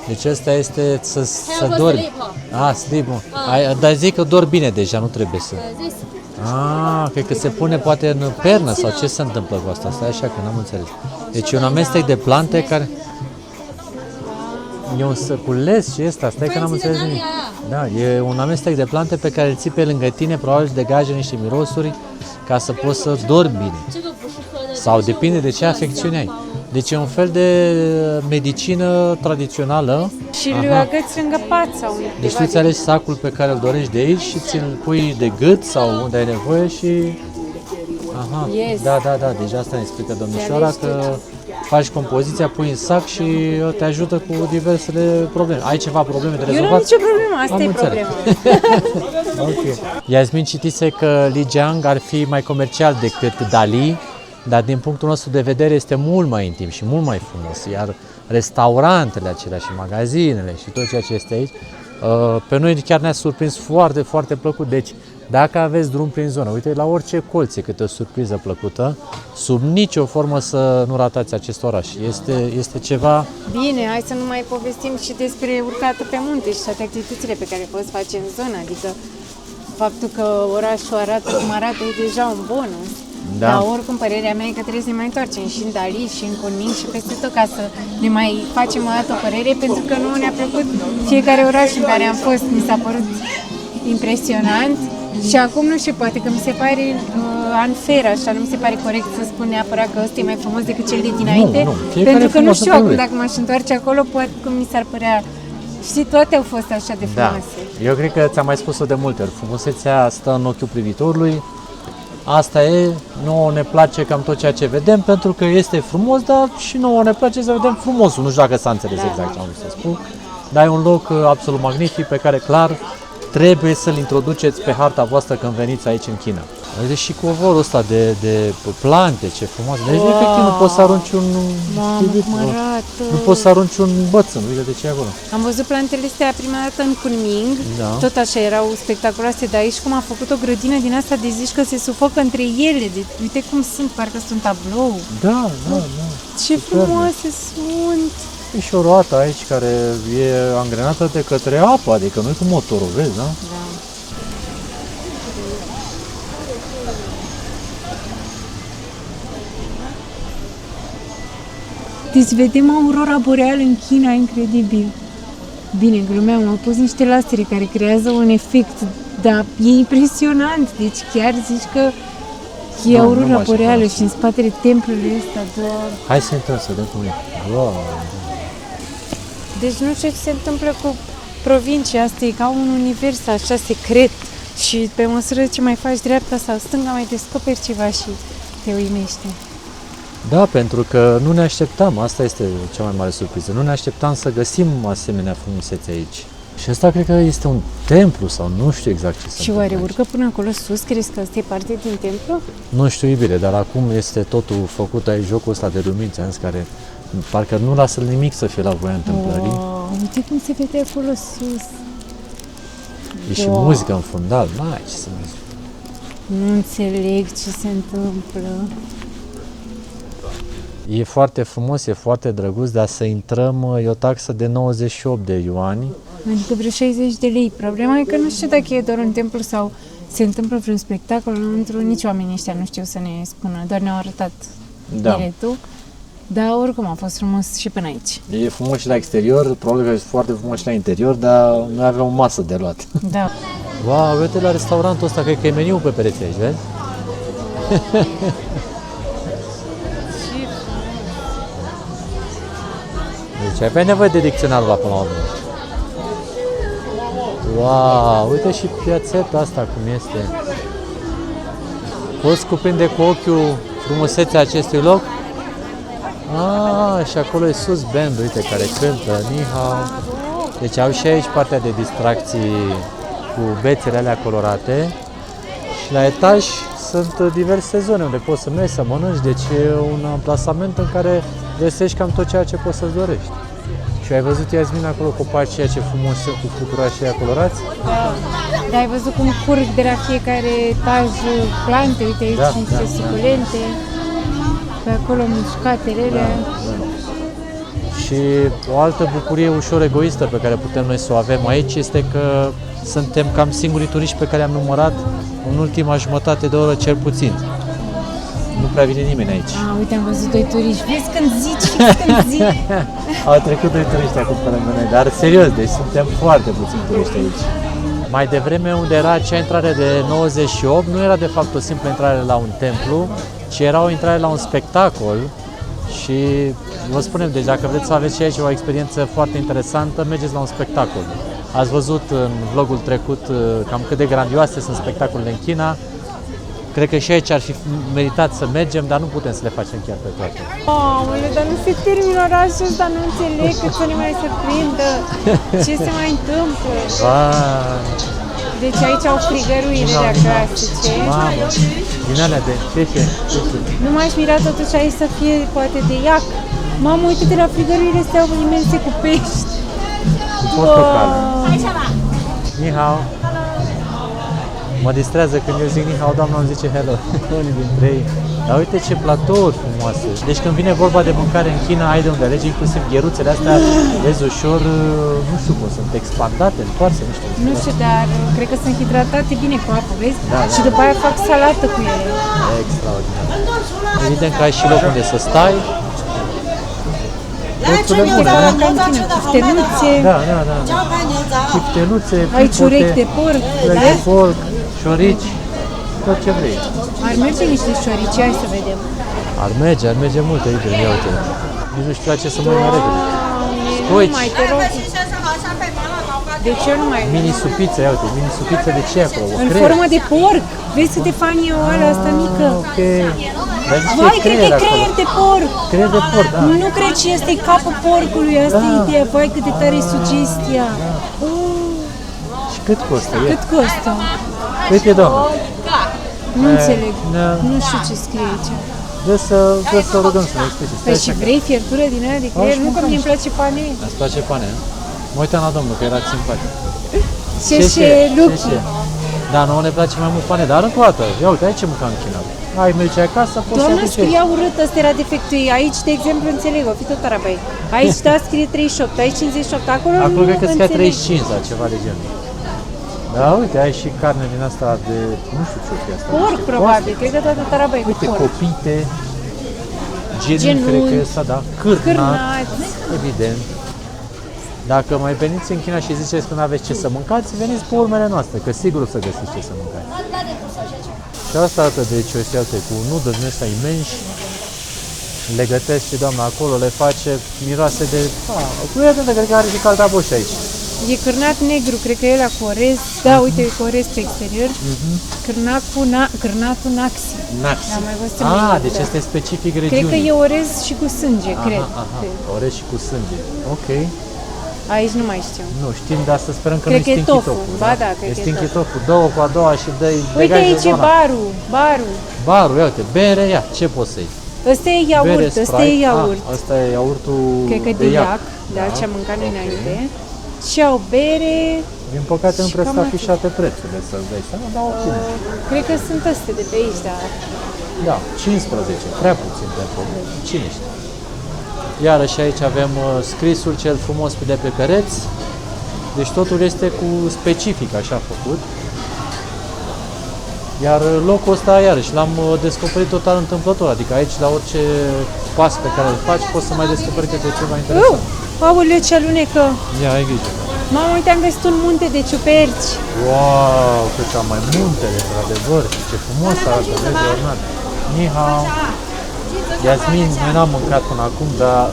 Deci asta este să dormi. Sleep, mă. Dar zic că dormi bine deja, nu trebuie să... Cred că se pune poate în pernă sau ce se întâmplă cu asta? Stai așa că n-am înțeles. Deci e un amestec de plante care... E un săculeț și ăsta, stai că n-am înțeles nimic. Da, e un amestec de plante pe care îl ții pe lângă tine, probabil își degajă niște mirosuri ca să poți să dormi bine. Sau depinde de ce afecțiune ai. Deci e un fel de medicină tradițională. Și îl agăți lângă pat sau undeva. Deci tu ți alegi sacul pe care îl dorești de aici și ți-l pui de gât sau unde ai nevoie și... Aha, Yes. da, deci asta ne explică domnișoara, că faci compoziția, pui în sac și te ajută cu diversele probleme. Ai ceva probleme de Eu nu am rezolvat? nicio problemă, asta Am e înțeles. problema. Ok. Yasmin citise că Li Jiang ar fi mai comercial decât Dali, dar din punctul nostru de vedere este mult mai intim și mult mai frumos. Iar restaurantele acelea și magazinele și tot ceea ce este aici, pe noi chiar ne-a surprins foarte, foarte plăcut. Deci, dacă aveți drum prin zonă, uite, la orice colț e câte o surpriză plăcută, sub nicio formă să nu ratați acest oraș. Este ceva... Bine, hai să nu mai povestim și despre urcatul pe munte și toate activitățile pe care poți face în zonă, adică faptul că orașul arată cum arată e deja un bonus. Da. Dar oricum părerea mea e că trebuie să ne mai întoarcem și în Dali și în Kunming și peste tot ca să ne mai facem o dată o părere, pentru că nu ne-a plăcut fiecare oraș în care am fost, mi s-a părut impresionant. Și acum nu știu, poate că mi se pare unfair, așa, nu mi se pare corect să spun neapărat că ăsta e mai frumos decât cel de dinainte, Nu, fiecare pentru că nu frumos știu în acum felul lui. dacă m-aș întoarce acolo, poate că mi s-ar părea Și toate au fost așa de Da. frumoase. Eu cred că ți-am mai spus-o de multe ori. Frumusețea stă în ochiul privitorului. Asta e, nouă ne place cam tot ceea ce vedem pentru că este frumos, dar și nouă ne place să vedem frumosul. Nu știu dacă s-a înțeles exact ce am vrut să spun, dar e un loc absolut magnific pe care clar trebuie să-l introduceți pe harta voastră când veniți aici în China. Uite și covorul ăsta de plante, ce frumos. Deci efectiv nu poți să arunci un... Nu poți să arunci un bățân, uite de ce e acolo. Am văzut plantele astea prima dată în Kunming, Da. tot așa erau spectaculoase, dar aici cum a făcut o grădină din asta de zici că se sufocă între ele, deci uite cum sunt, parcă sunt tablou. Da. Ce Superbe. frumoase sunt! E și o roată aici care e angrenată de către apă, adică nu e cu motorul, vezi, da? Da. Deci vedem aurora boreală în China, incredibil. Bine, glumeam, au pus niște lasere care creează un efect, dar e impresionant. Deci chiar zici că e Nu aurora mă așteptam boreală asta. și în spatele templului ăsta doar... Hai să intrăm să vedem cum e. Wow. Deci nu știu ce se întâmplă cu provincia asta, e ca un univers așa secret și pe măsură ce mai faci dreapta sau stânga mai descoperi ceva și te uimește. Da, pentru că nu ne așteptam, asta este cea mai mare surpriză, nu ne așteptam să găsim asemenea frumusețe aici. Și asta cred că este un templu sau nu știu exact ce se Și întâmplă oare aici. urcă până acolo sus? Crezi că asta e parte din templu? Nu știu, iubire, dar acum este totul făcut aici, jocul ăsta de lumini, ți-am zis, care parcă nu lasă nimic să fie la voia întâmplării. Wow, uite cum se vede acolo sus. E și Wow. muzică în fundal, mai ce să mai zic. Nu înțeleg ce se întâmplă. E foarte frumos, e foarte drăguț, dar să intrăm, e o taxă de 98 de yuani. Adică vreo 60 de lei. Problema e că nu știu dacă e doar un templu sau se întâmplă vreun spectacol înăuntru. Nici oamenii ăștia nu știu să ne spună, doar ne-au arătat Da. biletul. Dar oricum a fost frumos și până aici. E frumos și la exterior, probabil că e foarte frumos și la interior, dar noi avem o masă de luat. Da. Wow, uite la restaurantul ăsta, cred că e meniu pe pereți aici, vezi? Deci aveai nevoie de dicționarul la până la urmă. Wow, uite și piațeta asta cum este. Poți cuprinde cu ochiul frumusețea acestui loc? Ah, și acolo e sus band, uite, care cântă, Ni hao. Deci au și aici partea de distracții cu bețele alea colorate. Și la etaj sunt diverse zone unde poți să mergi, să mănânci, deci e un amplasament în care găsești cam tot ceea ce poți să-ți dorești. Și ai văzut, Iasmin, acolo copacii ceea ce frumos sunt cu fluturașii aia colorați? Dar ai văzut cum curg de la fiecare etaj plante, uite aici Da, sunt niște da, suculente, pe acolo mușcatele alea. Și o altă bucurie ușor egoistă pe care putem noi să o avem aici este că suntem cam singurii turiști pe care am numărat în ultima jumătate de oră cel puțin. Nu prea vine nimeni aici. Uite, am văzut doi turiști. Vezi când zici, fix când zic. Au trecut doi turiști acum pe lângă noi, dar serios, deci suntem foarte puțini turiști aici. Mai devreme, unde era acea intrare de 98, nu era de fapt o simplă intrare la un templu, ci era o intrare la un spectacol. Și vă spunem, deci dacă vreți să aveți și aici o experiență foarte interesantă, mergeți la un spectacol. Ați văzut în vlogul trecut cam cât de grandioase sunt spectacolele în China. Cred că și aici ar fi meritat să mergem, dar nu putem să le facem chiar pe toate. Aoleu, dar nu se termină orașul ăsta, nu înțeleg cât să ne mai surprindă. Ce se mai întâmplă? Vai, Deci aici au frigăruile alea clasice. mamă, din alea de ce? Nu m-aș mira totuși aici să fie poate de iac. Mamă, uite-te la frigărurile astea imense cu pești. Cu portocale. Ni hao. Mă distrează când eu zic ni hao, doamna îmi zice hello. Unii dintre ei. Dar uite ce platouri frumoase. Deci când vine vorba de mâncare în China, ai de unde alegi, inclusiv gheruțele astea, vezi ușor, nu știu cum, sunt expandate, întoarse, nu știu. Nu știu, dar cred că sunt hidratate bine cu apă, vezi? Da, Și după aia fac salată cu ele. Extraordinar. Evident că ai și loc unde să stai. Prețurile bune, La nu? cantină, chifteluțe, Da. Chifteluțe, aici urechi de porc, urechi de porc, șorici, tot ce vrei. ar merge niște șorici, hai să vedem. Ar merge multe, ia uite. Nici nu știu la ce să mă mai repede. Nu Scoici. mai te rog. Deci eu nu mai... Mini supiță, ia uite, mini supiță de ce e acolo? În Creier. formă de porc. Vezi câte fani e o alea asta mică? Ok. Dar zice Vai, cred că e acolo. creier de porc. Creier de porc, da. Nu cred că este capul porcului, asta e Da. ideea. Vai, cât de tare e sugestia. Și cât costă? E? Cât costă? Cât e, doamnă? Nu înțeleg. Da. Nu știu ce scrie aici. Dă să rugăm să ne explice. Păi și vrei fiertură din aia de creier? Aș Nu că mânca mie îmi niște. place pane. Îți place pane, nu? Mă uitam la domnul, că era simpatic. Ce lucru. Da, nouă ne place mai mult pane, dar încă o dată, ia uite, aici ce mâncam în China. Ai, mergi acasă, poți să Doamna, aduci scria urât, ăsta era defectul. Aici, de exemplu, înțeleg, o fi tot arabai. Aici, da, scrie 38, aici 58, acolo Acolo nu cred că scria înțeleg. 35 sau ceva de genul. Da, uite, ai și carne din asta de, nu știu ce e asta. Porc, niște probabil, cred că toată arabai cu Uite, porc. copite, genul, Genunchi, cred că e asta, da, cârnat, cârnați. evident. Dacă mai veniți în China și ziceți că nu aveți ce să mâncați, veniți pe urmele noastre, că sigur o să găsiți ce să mâncați. Și asta arată de ciosiate cu nudă din ăsta imensi, le gătesc și doamna acolo, le face miroase de... Cu ea cred că are și caldaboș aici. E cârnat negru, cred că e la cu orez. Da, uite, e cu orez pe exterior. Cârnatul naxi. Naxi. Am mai văzut în video, Deci da. este specific Cred regiunii. că e orez și cu sânge, cred. Orez și cu sânge. Ok. Aici nu mai știu. Nu, știm, dar să sperăm că Cred nu-i că e stinky tofu. tofu. Ba da, cred că e stinky tofu. tofu. Două cu a doua și dă-i Uite degajă aici e zona. barul. Barul, ia uite, bere, ia, ce poți să iei? Ăsta e iaurt, ăsta e iaurt. Asta e iaurtul Cred că de iac, da, ce am mâncat noi înainte. Și au bere, Din păcate nu Și prea cam sunt atât. afișate prețurile, să-ți dai seama, dar ok. cred că sunt astea de pe aici, da. Da, 15, prea puțin pentru cine știe. Iarăși aici avem scrisul cel frumos de pe pereți. Deci totul este cu specific așa făcut. Iar locul ăsta, iarăși, l-am descoperit total întâmplător. Adică aici, la orice pas pe care îl faci, poți să mai descoperi câte ceva interesant. Aoleu, ce alunecă! Ia, ai grijă. Mamă, uite, am găsit un munte de ciuperci. Wow, cât am mai muntele, într-adevăr, și ce frumos arată, vezi, ornat. Ni hao. Iasmin, noi n-am mâncat până acum, dar,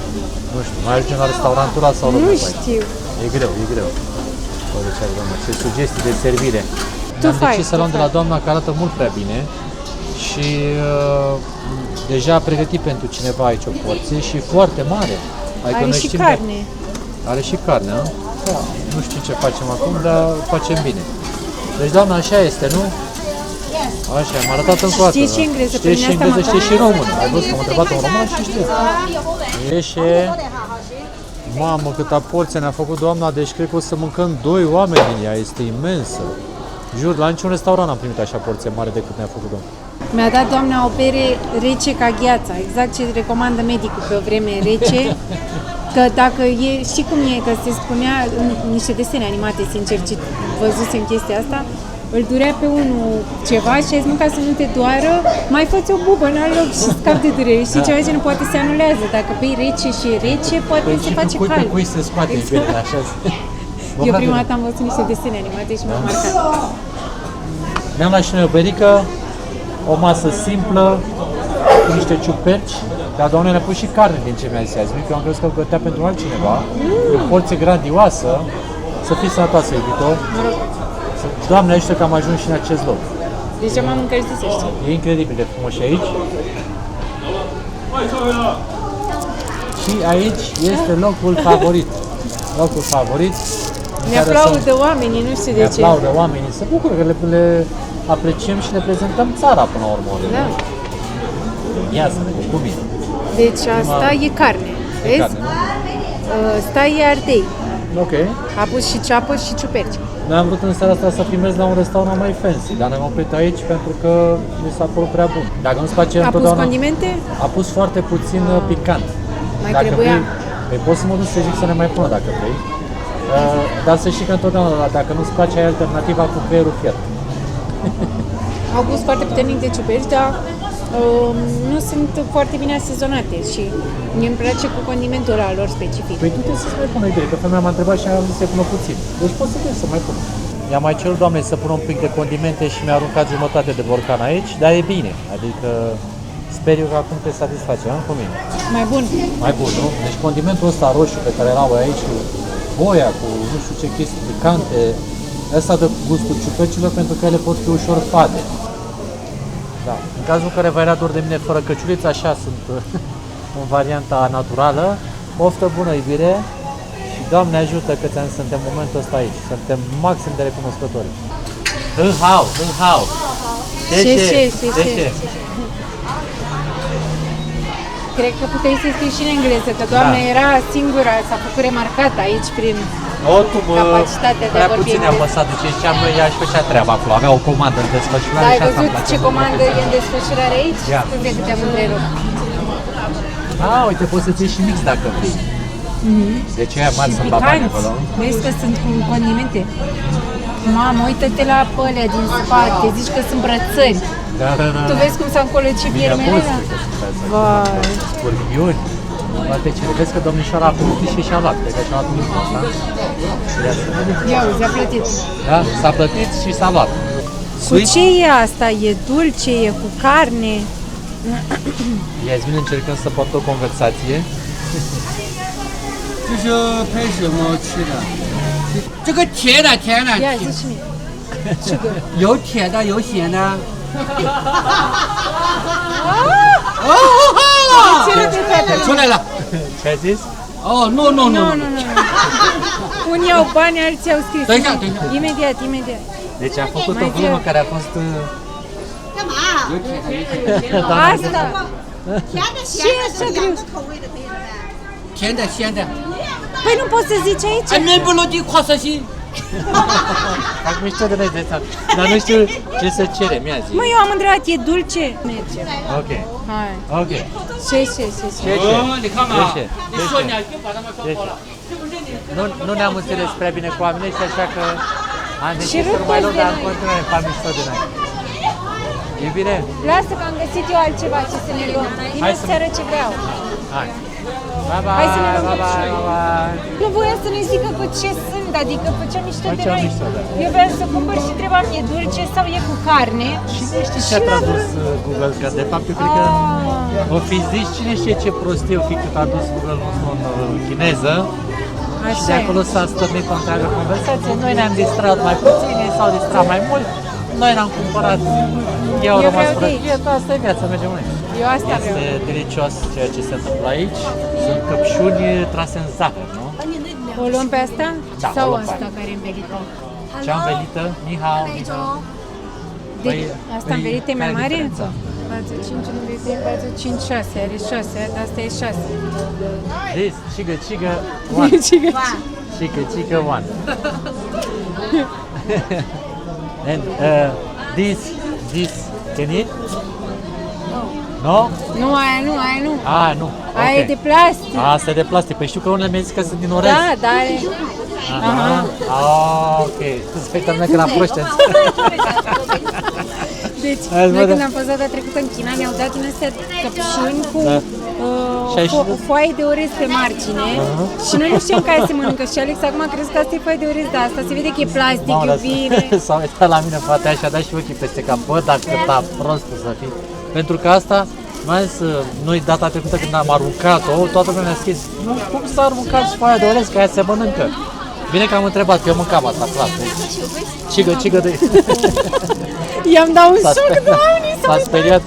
nu știu, mai ajungem la restaurantul ăla sau Nu rămânem aici? știu. E greu, e greu. Bă, ce are, doamna, ce sugestii de servire. Tu Am fai, decis să tu luăm de la fai. doamna că arată mult prea bine și deja a pregătit pentru cineva aici o porție și foarte mare. Adică Are noi și știm carne. Are și carne, nu? Da. Nu știu ce facem acum, dar facem bine. Deci, doamna, așa este, nu? Așa, am arătat încă o dată. Știi și engleză, Știe prin și asta engleză, mă știe și gândesc. română. Ai văzut că am întrebat în română și știe. Ieșe... Mamă, câta porție ne-a făcut doamna, deci cred că o să mâncăm 2 oameni din ea, este imensă. Jur, la niciun restaurant am primit așa porție mare decât ne-a făcut doamna. Mi-a dat doamna o bere rece ca gheața, exact ce recomandă medicul pe o vreme rece. Că dacă e, știi cum e, că se spunea în niște desene animate, sincer, ce văzusem chestia asta, îl durea pe unul ceva și a zis, nu, ca să nu te doară, mai fă-ți o bubă în alt loc și scap de durere. Știi ceva ce nu poate se anulează, dacă bei rece și e rece, poate se face cui pe cald. cui se scoate Exact. bine, așa. Eu prima dată am văzut niște desene animate și m-am marcat. Ne-am luat și noi o berică, o masă simplă, cu niște ciuperci, dar doamne ne-a pus și carne din ce mi-a zis azi, că eu am crezut că o gătea pentru altcineva, e o porție grandioasă, să fii sănătoasă, iubito. Doamne ajută că am ajuns și în acest loc. Deci m-am încălzit, să știi. E incredibil de frumos și aici. Și aici este locul favorit. Locul favorit. în Ne care aplaudă oamenii, nu știu ne de ce. aplaudă oamenii, se bucură că le apreciem și le prezentăm țara până la urmă. Da. Ia să vedem cu mine. Deci asta e carne, vezi? Carne, nu? Ăsta e ardei. Ok. A pus și ceapă și ciuperci. Noi am vrut în seara asta să fi mers la un restaurant mai fancy, dar ne-am oprit aici pentru că mi s-a părut prea bun. Dacă nu-ți place A pus întotdeauna... condimente? A pus foarte puțin picant. Mai Dacă trebuia. vrei, poți să mă duc să zic să ne mai pună dacă vrei. Dar să știi că întotdeauna, dacă nu-ți place, ai alternativa cu creierul fiert. Au pus foarte puternic de ciuperci, dar nu sunt foarte bine asezonate și mie îmi place cu condimentul ăla lor specific. Păi tu trebuie să-ți mai pună idee, că femeia m-a întrebat și am zis să pună puțin. Deci poți să trebuie să mai pună. I-am mai cerut doamnei să pună un pic de condimente și mi-a aruncat jumătate de borcan aici, dar e bine. Adică sper eu că acum te satisface, cu mine. Mai bun. Mai bun, nu? Deci condimentul ăsta roșu pe care l-au aici, boia, cu nu știu ce chestii picante. Asta dă gustul ciupercilor pentru că ele pot fi ușor fade. Da. În cazul în care vă era dor de mine fără căciuliță, așa sunt în varianta naturală. Poftă bună, iubire, și Doamne ajută că suntem în momentul ăsta aici. Suntem maxim de recunoscători. Hau. Ce? Cred că puteai să scrii și în engleză, că doamna era singura, s-a făcut remarcată aici prin capacitatea de a prea vorbi puțin engleză. apăsat, deci ziceam, noi ea își făcea treaba acolo, avea o comandă în desfășurare Dar ai și asta îmi văzut place ce mult. comandă e în desfășurare aici? Ia. Scuze că te-am întrerupt. Uite, poți să-ți iei și mix dacă vrei. Deci aia mari sunt babani Picanți. acolo. Vezi că sunt cu condimente. Mamă, uită-te la pălea din spate, zici că sunt brățări. Da. Tu vezi cum s-a încolăcit viermelele? Vai. Scorpioni. Toate cele. Vezi că domnișoara a plătit și și-a luat. Cred că și-a luat mixul ăsta. Ia să vedem. Ia uzi, a plătit. Da? S-a plătit și s-a luat. Cu ce e asta? E dulce? E cu carne? Ia zi, bine, încercăm să portăm o conversație. 这是拍什么吃的？这个甜的， Ia zici mie. Ce gă? 有甜的，有咸的。 Ce râde toată 出来了。 Ce ai zis?哦，no no Nu, no。 nu, nu. Unii au bani, alții au scris. Dă-i așa, dă-i așa. Imediat. Deci a făcut o Mai glumă zi. care a fost... 有甜的，有咸的。 Asta. 甜的、咸的是两个口味的可以了呗。甜的，咸的。 Păi nu poți să zici aici? 哎，能不能的夸色心？ Fac mișto de noi de asta. Dar nu știu ce să cerem, ia zi. Mă, eu am întrebat, e dulce? Merge. Ok. Hai. Ok. Ce? Ce? 哦，你看嘛 这，你说两句把他们说跑了。 Nu ne-am înțeles prea bine cu oamenii și așa că am Și decis să râd nu mai luăm, toți de dar în noi. continuare fac mișto de noi. Iubire, Lasă că am găsit eu altceva ce să ne luăm. Vine Hai să- seară ce vreau. hai. Bye bye, Hai să ne luăm bye bye, căpșuni. bye bye. Nu voia să ne zică cu ce sunt, adică făceam mișto de Făceam noi. mișto, da. Eu vreau să cumpăr și întrebam, e dulce sau e cu carne? Și nu știi ce a Și n-a tradus vrut. Google, că de fapt eu cred că o fi zis cine știe ce prostiu fi cât a dus Google nostru în chineză. Și de Așa e. acolo s-a stârnit o întreagă conversație. Noi ne-am distrat mai puțin, ei s-au distrat mai mult. Noi ne-am cumpărat, ei au Eu rămas vreau fără de aici. client, asta e viața, mergem noi. Eu asta Este vreau. delicios ceea ce se întâmplă aici. Sunt căpșuni trase în zahăr, nu? O luăm pe asta? Da, Sau o luăm pe asta care e învelită? Cea învelită, ni hao, ni hao. Deci, asta învelită e mai care mare? diferența? Față 5 învelită, față 5, 6, are 6, asta e 6. This, chiga, one. Chica, one. And this, can eat? No? Nu, aia nu. Nu. Aia ok. e de plastic. Asta e de plastic. Păi știu că unele mi-a zis că sunt din orez. Da, dar are... Aha. Ok. Tu spui că nu că la proști. Deci, Hai, noi văd. când am fost data trecută în China, ne-au dat din astea căpșuni cu Da. Și ai o și- foaie de orez pe margine și noi nu știam care se mănâncă și Alex acum crezi că asta e foaie de orez, dar asta se vede că e plastic, Mamă, dar iubire. s-a uitat la mine fata aia și a dat și ochii peste cap. Bă, dar cât a prost să fii. Pentru că asta, mai ales noi data trecută când am aruncat-o, toată lumea ne-a scris, nu, cum să aruncați foaia de orez, că aia se mănâncă. Bine că am întrebat, că eu mâncam asta, clar. Cigă de... I-am dat un S-a șoc, speriat. doamne, S-a speriat.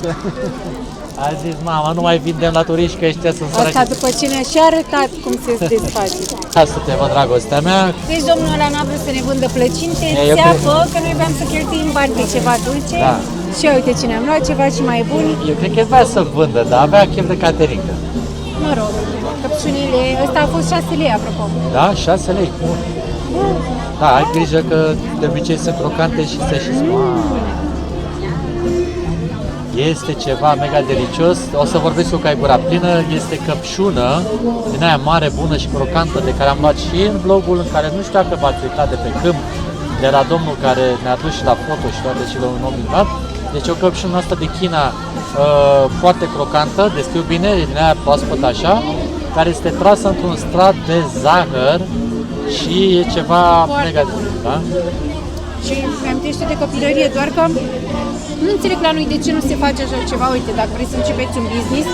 A zis, mama, nu mai vindem la turiști, că ăștia sunt Asta săraci. după ce ne-a și arătat cum se desface. Asta te văd, dragostea mea. Deci domnul ăla n-a vrut să ne vândă plăcinte, Eu țeapă, că noi aveam să cheltuim bani pe ceva dulce. Da. Și uite ce ne-am luat, ceva și mai bun. Eu cred că vrea să vândă, dar avea chef de caterincă. Mă rog, căpșunile, ăsta a fost 6 lei, apropo. Da? 6 lei. Da, ai grijă că de obicei sunt crocante și se și smoală. Este ceva mega delicios. O să vorbesc eu că ai gura plină. Este căpșună din aia mare, bună și crocantă de care am luat și în vlogul în care nu știu dacă v-ați uitat de pe câmp de la domnul care ne-a dus și la foto și toate și la un om minunat. Deci o căpșună asta de China foarte crocantă, descriu bine, din aia proaspăt așa, care este trasă într-un strat de zahăr și e ceva mega, da? și mi-amintește de copilărie, doar că nu înțeleg la noi de ce nu se face așa ceva. Uite, dacă vreți să începeți un business,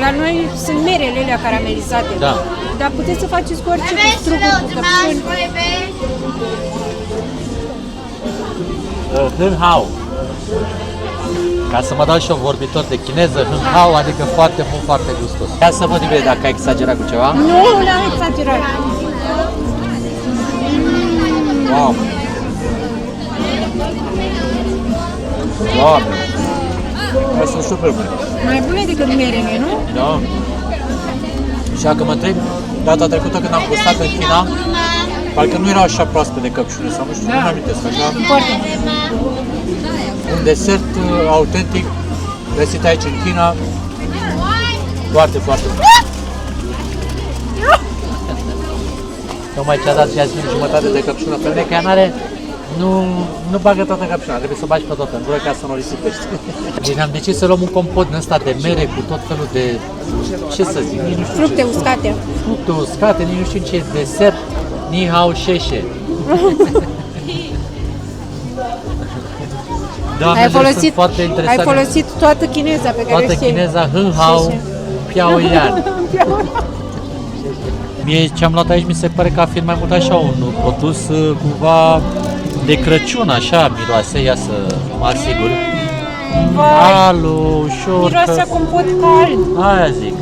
la noi sunt merele alea caramelizate. Da. Dar puteți să faceți cu orice, cu struguri, cu căpșuni. Hân hao. Ca să mă dau și eu vorbitor de chineză, hân hao, adică foarte bun, foarte gustos. Ia să văd Iulie, dacă ai exagerat cu ceva. Nu, n-am exagerat. Wow. Doamne. Astea sunt super bune. Mai bune decât merele, nu? Da. Și dacă mă întreb, data trecută când am gustat în China, parcă nu erau așa proaspete de căpșune sau nu știu, nu-mi amintesc așa. Foarte. Un desert autentic găsit aici în China. Foarte, foarte bun. Tocmai ce-a dat Jasmin jumătate de căpșună pe mine, că ea n-are, nu bagă toată căpșuna, trebuie să o bagi pe toată în gură ca să nu o risipești. Deci am decis să luăm un compot din ăsta de mere cu tot felul de, ce să zic, nici nu știu Fructe ce, uscate. fructe uscate, nici nu știu ce, desert, ni hao sheșe. Doamne, sunt foarte interesante. ai folosit toată chineza pe care Toată o știi. chineza, hân hao, piao ian. Mie ce am luat aici mi se pare că a fi mai mult așa un produs cumva de Crăciun, așa miroase, ia să mă asigur. Alu, ușor. Miroase a compot cald. Aia zic.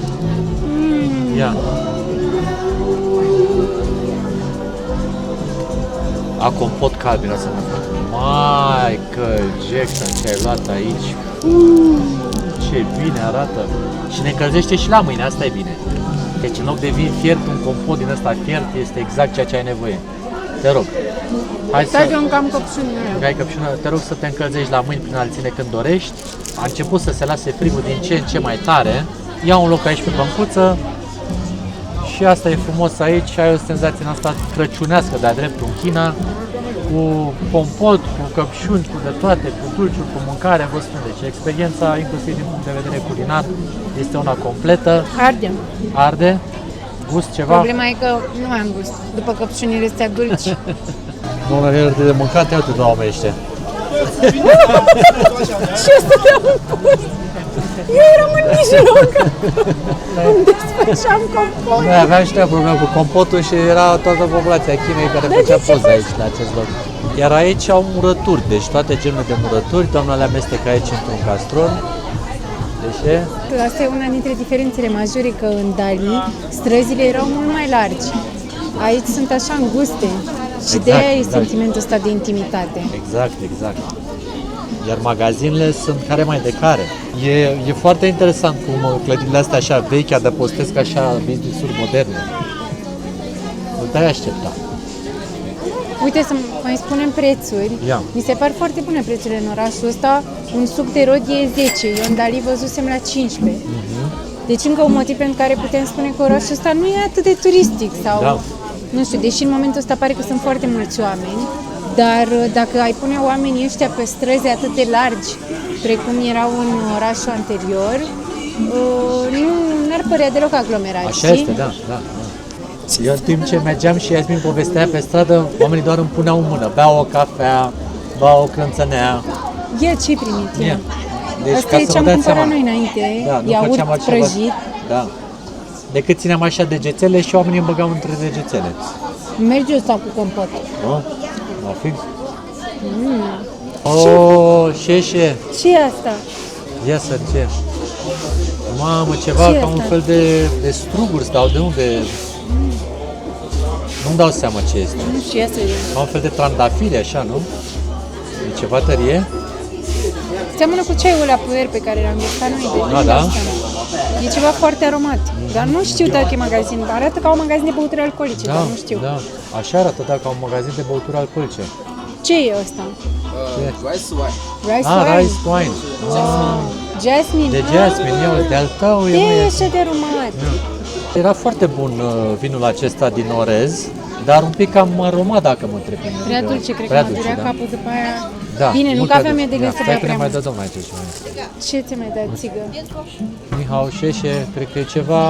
Ia. A compot cald miroase. Maică, Jackson, ce ai luat aici. Ce bine arată. Și ne încălzește și la mâine, asta e bine. Deci în loc de vin fiert, un compot din ăsta fiert este exact ceea ce ai nevoie. Te rog. Hai să... Stai că încă am căpșunile. Ai căpșună, te rog să te încălzești la mâini prin a-l ține când dorești. A început să se lase frigul din ce în ce mai tare. Ia un loc aici pe băncuță. Și asta e frumos aici. Ai o senzație în asta crăciunească de-a dreptul în China. Cu compot, cu căpșuni, cu de toate, cu dulciuri, cu mâncare, vă spun. Deci experiența, inclusiv din punct de vedere culinar, este una completă. Arde. Arde? Gust ceva? Problema e că nu am gust. După căpșunile astea dulci. Bună, e de mâncat, ia uite doamne ăștia. Și eu stăteam în post. Eu eram în mijloc. Îmi desfășam compot. Noi aveam și noi problemă cu compotul și era toată populația Chinei care făcea poze aici, la acest loc. Iar aici au murături, deci toate genurile de murături, doamna le amestecă aici într-un castron. Deci e... Asta e una dintre diferențele majore, că în Dali străzile erau mult mai largi. Aici sunt așa înguste și de aia e sentimentul ăsta de intimitate. Exact, exact. Iar magazinele sunt care mai de care. E foarte interesant cum clădirile astea așa vechi adăpostesc așa business-uri moderne. Nu te-ai aștepta. Uite, să mai spunem prețuri. Ia. Mi se par foarte bune prețurile în orașul ăsta. Un suc de rodie e 10, eu în Dali văzusem la 15. Deci încă un motiv pentru care putem spune că orașul ăsta nu e atât de turistic sau... Da. Nu știu, deși în momentul ăsta pare că sunt foarte mulți oameni, dar dacă ai pune oamenii ăștia pe străzi atât de largi, precum erau în orașul anterior, nu ar părea deloc aglomerați. Așa este, da, da. Eu în timp ce mergeam și Jasmin povestea pe stradă, oamenii doar îmi puneau în mână, beau o cafea, beau o crânțănea. Ia ce-ai primit? Ia. Deci, Asta ca e să ce am vă dați cumpărat seama. noi înainte, Da, nu iaurt făceam altceva. prăjit. Da. Decât țineam așa degețele și oamenii îmi băgau între degețele. Merge ăsta cu compot. Nu? La fix? Oh, șeșe! Ce e asta? Ia să ce? Mamă, ceva Ce e ca un asta? fel de struguri stau, de unde? Nu-mi dau seama ce este. Nu știu, ia să vedem. Ca un fel de trandafiri, așa, nu? E ceva tărie? Seamănă cu ceaiul ăla puer pe care l-am gustat noi. Deci Da, nu-mi da. dau seama. E ceva foarte aromat, dar nu știu dacă e magazin. Arată ca un magazin de băuturi alcoolice, dar nu știu. Da, așa arată, da, ca un magazin de băuturi alcoolice. Ce e ăsta? rice wine. Rice Ah, wine? rice wine. Ah, Jasmine. de jasmine, eu, de-al tău, De e, e măi. așa de aromat. Era foarte bun vinul acesta din orez, dar un pic cam aromat, dacă mă întreb. pe mine. Prea dulce, cred că Prea mă dulce, durea da. capul după aia. Da, Bine, nu mult că prea aveam eu de dulce. gând să Stai bea că ne prea mai mult. dă domnul aici ceva. Ce ți-ai mai dat, țigă? Nihao Șeșe, cred că e ceva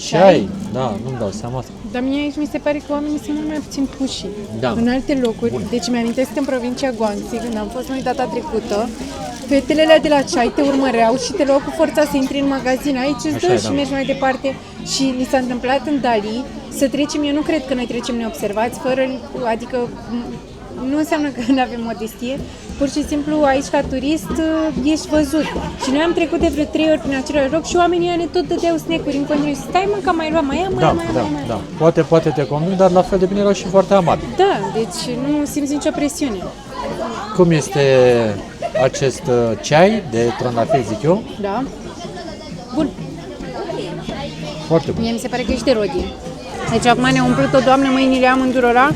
ceai. Da, nu-mi dau seama. Dar mie aici mi se pare că oamenii sunt mult mai puțin puși. Da. În alte locuri, deci mi-amintesc în provincia Guangxi, când am fost noi data trecută, fetele alea de la ceai te urmăreau și te luau cu forța să intri în magazin. Aici îți Așa dă e, și da. mergi mai departe. Și ni s-a întâmplat în Dali să trecem, eu nu cred că noi trecem neobservați, adică nu înseamnă că nu avem modestie, pur și simplu aici ca turist ești văzut. Și noi am trecut de vreo 3 ori prin același loc și oamenii ăia ne tot dădeau snack-uri în continuu. Stai mă, că mai lua, mai ia, mai ia, mai ia, mai ia. Da. Poate te conving, dar la fel de bine erau și foarte amabili. Da, deci nu simți nicio presiune. Cum este acest ceai de trandafiri, zic eu? Da? Bun. Foarte bun. Mie mi se pare că ești de rodie. Deci acum ne-a umplut o doamnă mâinile amândurora,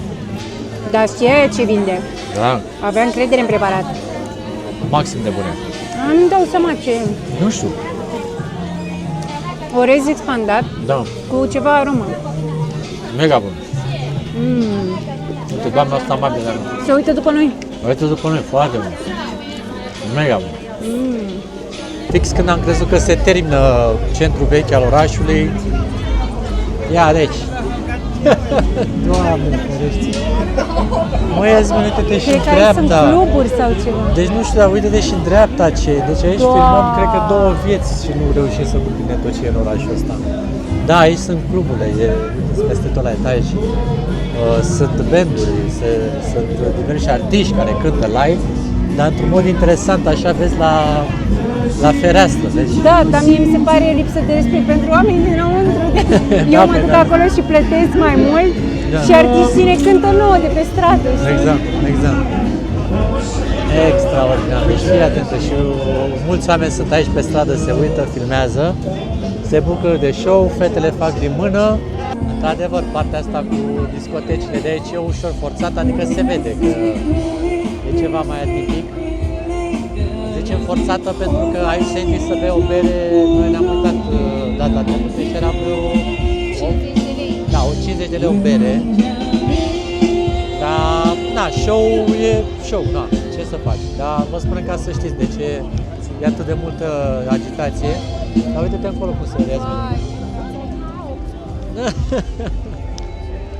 dar știe ce vinde. Da, Avea încredere în preparat. maxim de bune. Îmi dau seama ce e. Nu știu. Orez expandat Da, cu ceva aromă. mega bun. Uite, doamna asta amabilă, dar Se uită după noi. uite după noi, foarte bun. Mega bun. Fix când am crezut că se termină centrul vechi al orașului, ia deci. Doamne, ferește. Măi, azi uite-te și în Cred că aici sunt dreapta. cluburi sau ceva. Deci nu știu, dar uite-te și în dreapta ce. Deci aici filmăm, cred că 2 vieți și nu reușim să culmine tot ce e în orașul ăsta. Da, aici sunt cluburile, uite, peste tot la etaj. Sunt banduri, sunt diversi artiști care cântă live, dar într-un mod interesant, așa vezi la fereastră, vezi? Da, dar mie mi se pare lipsă de respect pentru oamenii dinăuntru. Eu mă duc acolo și plătesc mai mult și artiștii ne cântă nouă de pe stradă, știi? Exact. Extraordinar. Deci fii atentă și mulți oameni sunt aici pe stradă, se uită, filmează, se bucură de show, fetele fac din mână. Într-adevăr, partea asta cu discotecile de aici e ușor forțat, adică se vede că e ceva mai atipic. Zicem forțată pentru că aici se intri să bea o bere, noi ne-am uitat data trecută și era vreo 50 de lei o bere. Dar, na, show e show, na, ce să faci. Dar vă spun ca să știți de ce e atât de multă agitație. Dar uite-te încolo cum se vede.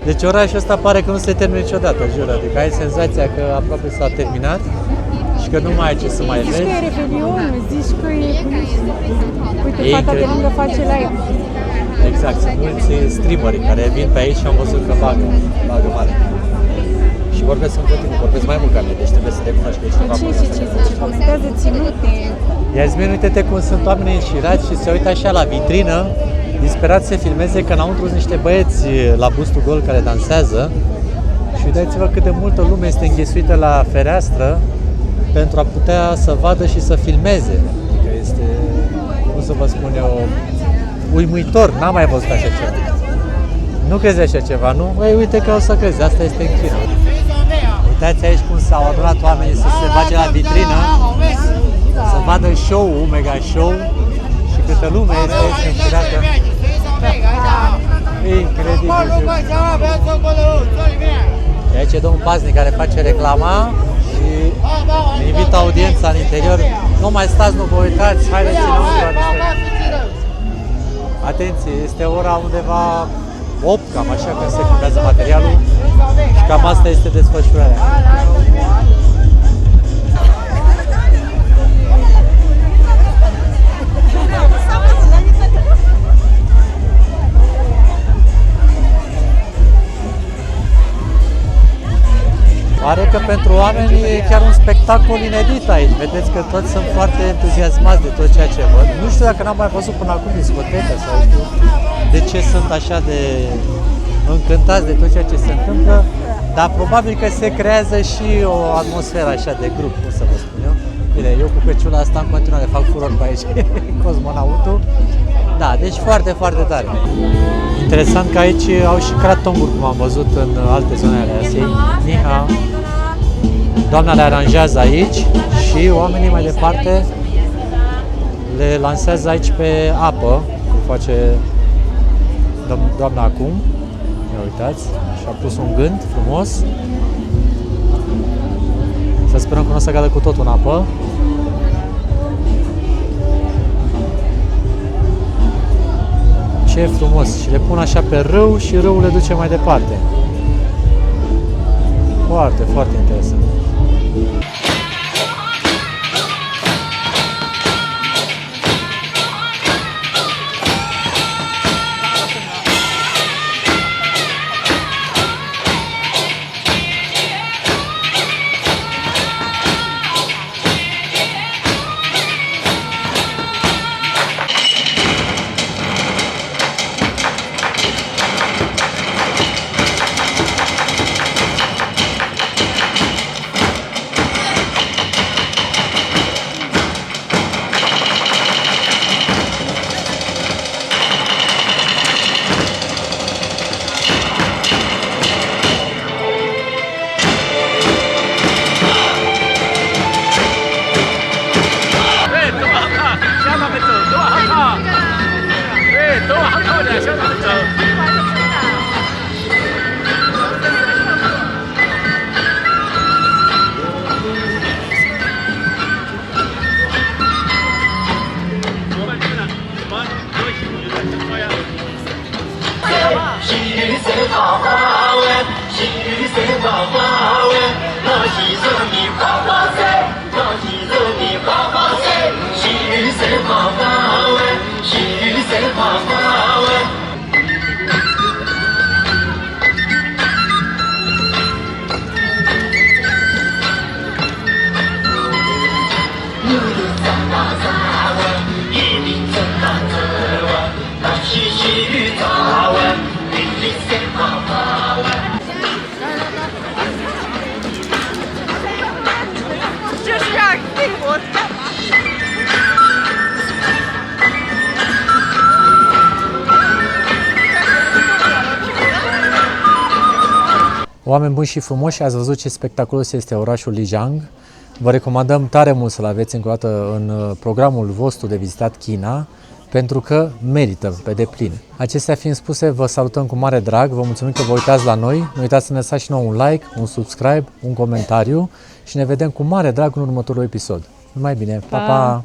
Deci orașul ăsta pare că nu se termină niciodată, jur. Adică ai senzația că aproape s-a terminat și că nu mai ai ce să mai Zici vezi. că e Revelion, zici că e... Uite, E fata de incredibil. lângă face live. Exact, sunt mulți streameri care vin pe aici și am văzut că bagă mare. Și vorbesc în continuu, vorbesc mai mult ca mine, deci trebuie să te cunoști că ești ceva Ce bun. zice? Comentează ținute. Iar zi, uite-te cum sunt oamenii înșirați și se uită așa la vitrină, disperați să filmeze că înăuntru sunt niște băieți la bustul gol care dansează. Și uitați-vă cât de multă lume este înghesuită la fereastră pentru a putea să vadă și să filmeze. Adică este, cum să vă spun eu, uimitor, n-am mai văzut așa ceva. Nu crezi așa ceva, nu? Băi, uite că o să crezi, asta este în China. Uitați aici cum s-au adunat oamenii să se bage la vitrină, să vadă show-ul, mega show, și câtă lume este înfirată. Incredibil. Și aici e domnul paznic care face reclama și invită audiența în interior. Nu mai stați, nu vă uitați, haideți înăuntru. Atenție, este ora undeva 8, cam așa, când se filmează materialul și cam asta este desfășurarea. Pare că pentru oameni e chiar un spectacol inedit aici. Vedeți că toți sunt foarte entuziasmați de tot ceea ce văd. Nu știu dacă n-am mai văzut până acum discotecă sau știu de ce sunt așa de încântați de tot ceea ce se întâmplă, dar probabil că se creează și o atmosferă așa de grup, cum să vă spun eu. Bine, eu cu căciula asta în continuare fac furor pe aici, cosmonautul. Da, deci foarte, foarte tare. Interesant că aici au și cratonguri, cum am văzut în alte zone ale Asiei. Niha. Doamna le aranjează aici și oamenii mai departe le lansează aici pe apă, cum face doamna acum. Ia uitați, și-a pus un gând frumos. Să sperăm că nu o să cadă cu totul în apă. Ce frumos și le pun așa pe râu și râul le duce mai departe. Foarte, foarte interesant. Oameni buni și frumoși, ați văzut ce spectaculos este orașul Lijiang. Vă recomandăm tare mult să-l aveți încă o dată în programul vostru de vizitat China, pentru că merită pe deplin. Acestea fiind spuse, vă salutăm cu mare drag, vă mulțumim că vă uitați la noi, nu uitați să ne lăsați și nouă un like, un subscribe, un comentariu și ne vedem cu mare drag în următorul episod. Numai bine, pa, pa!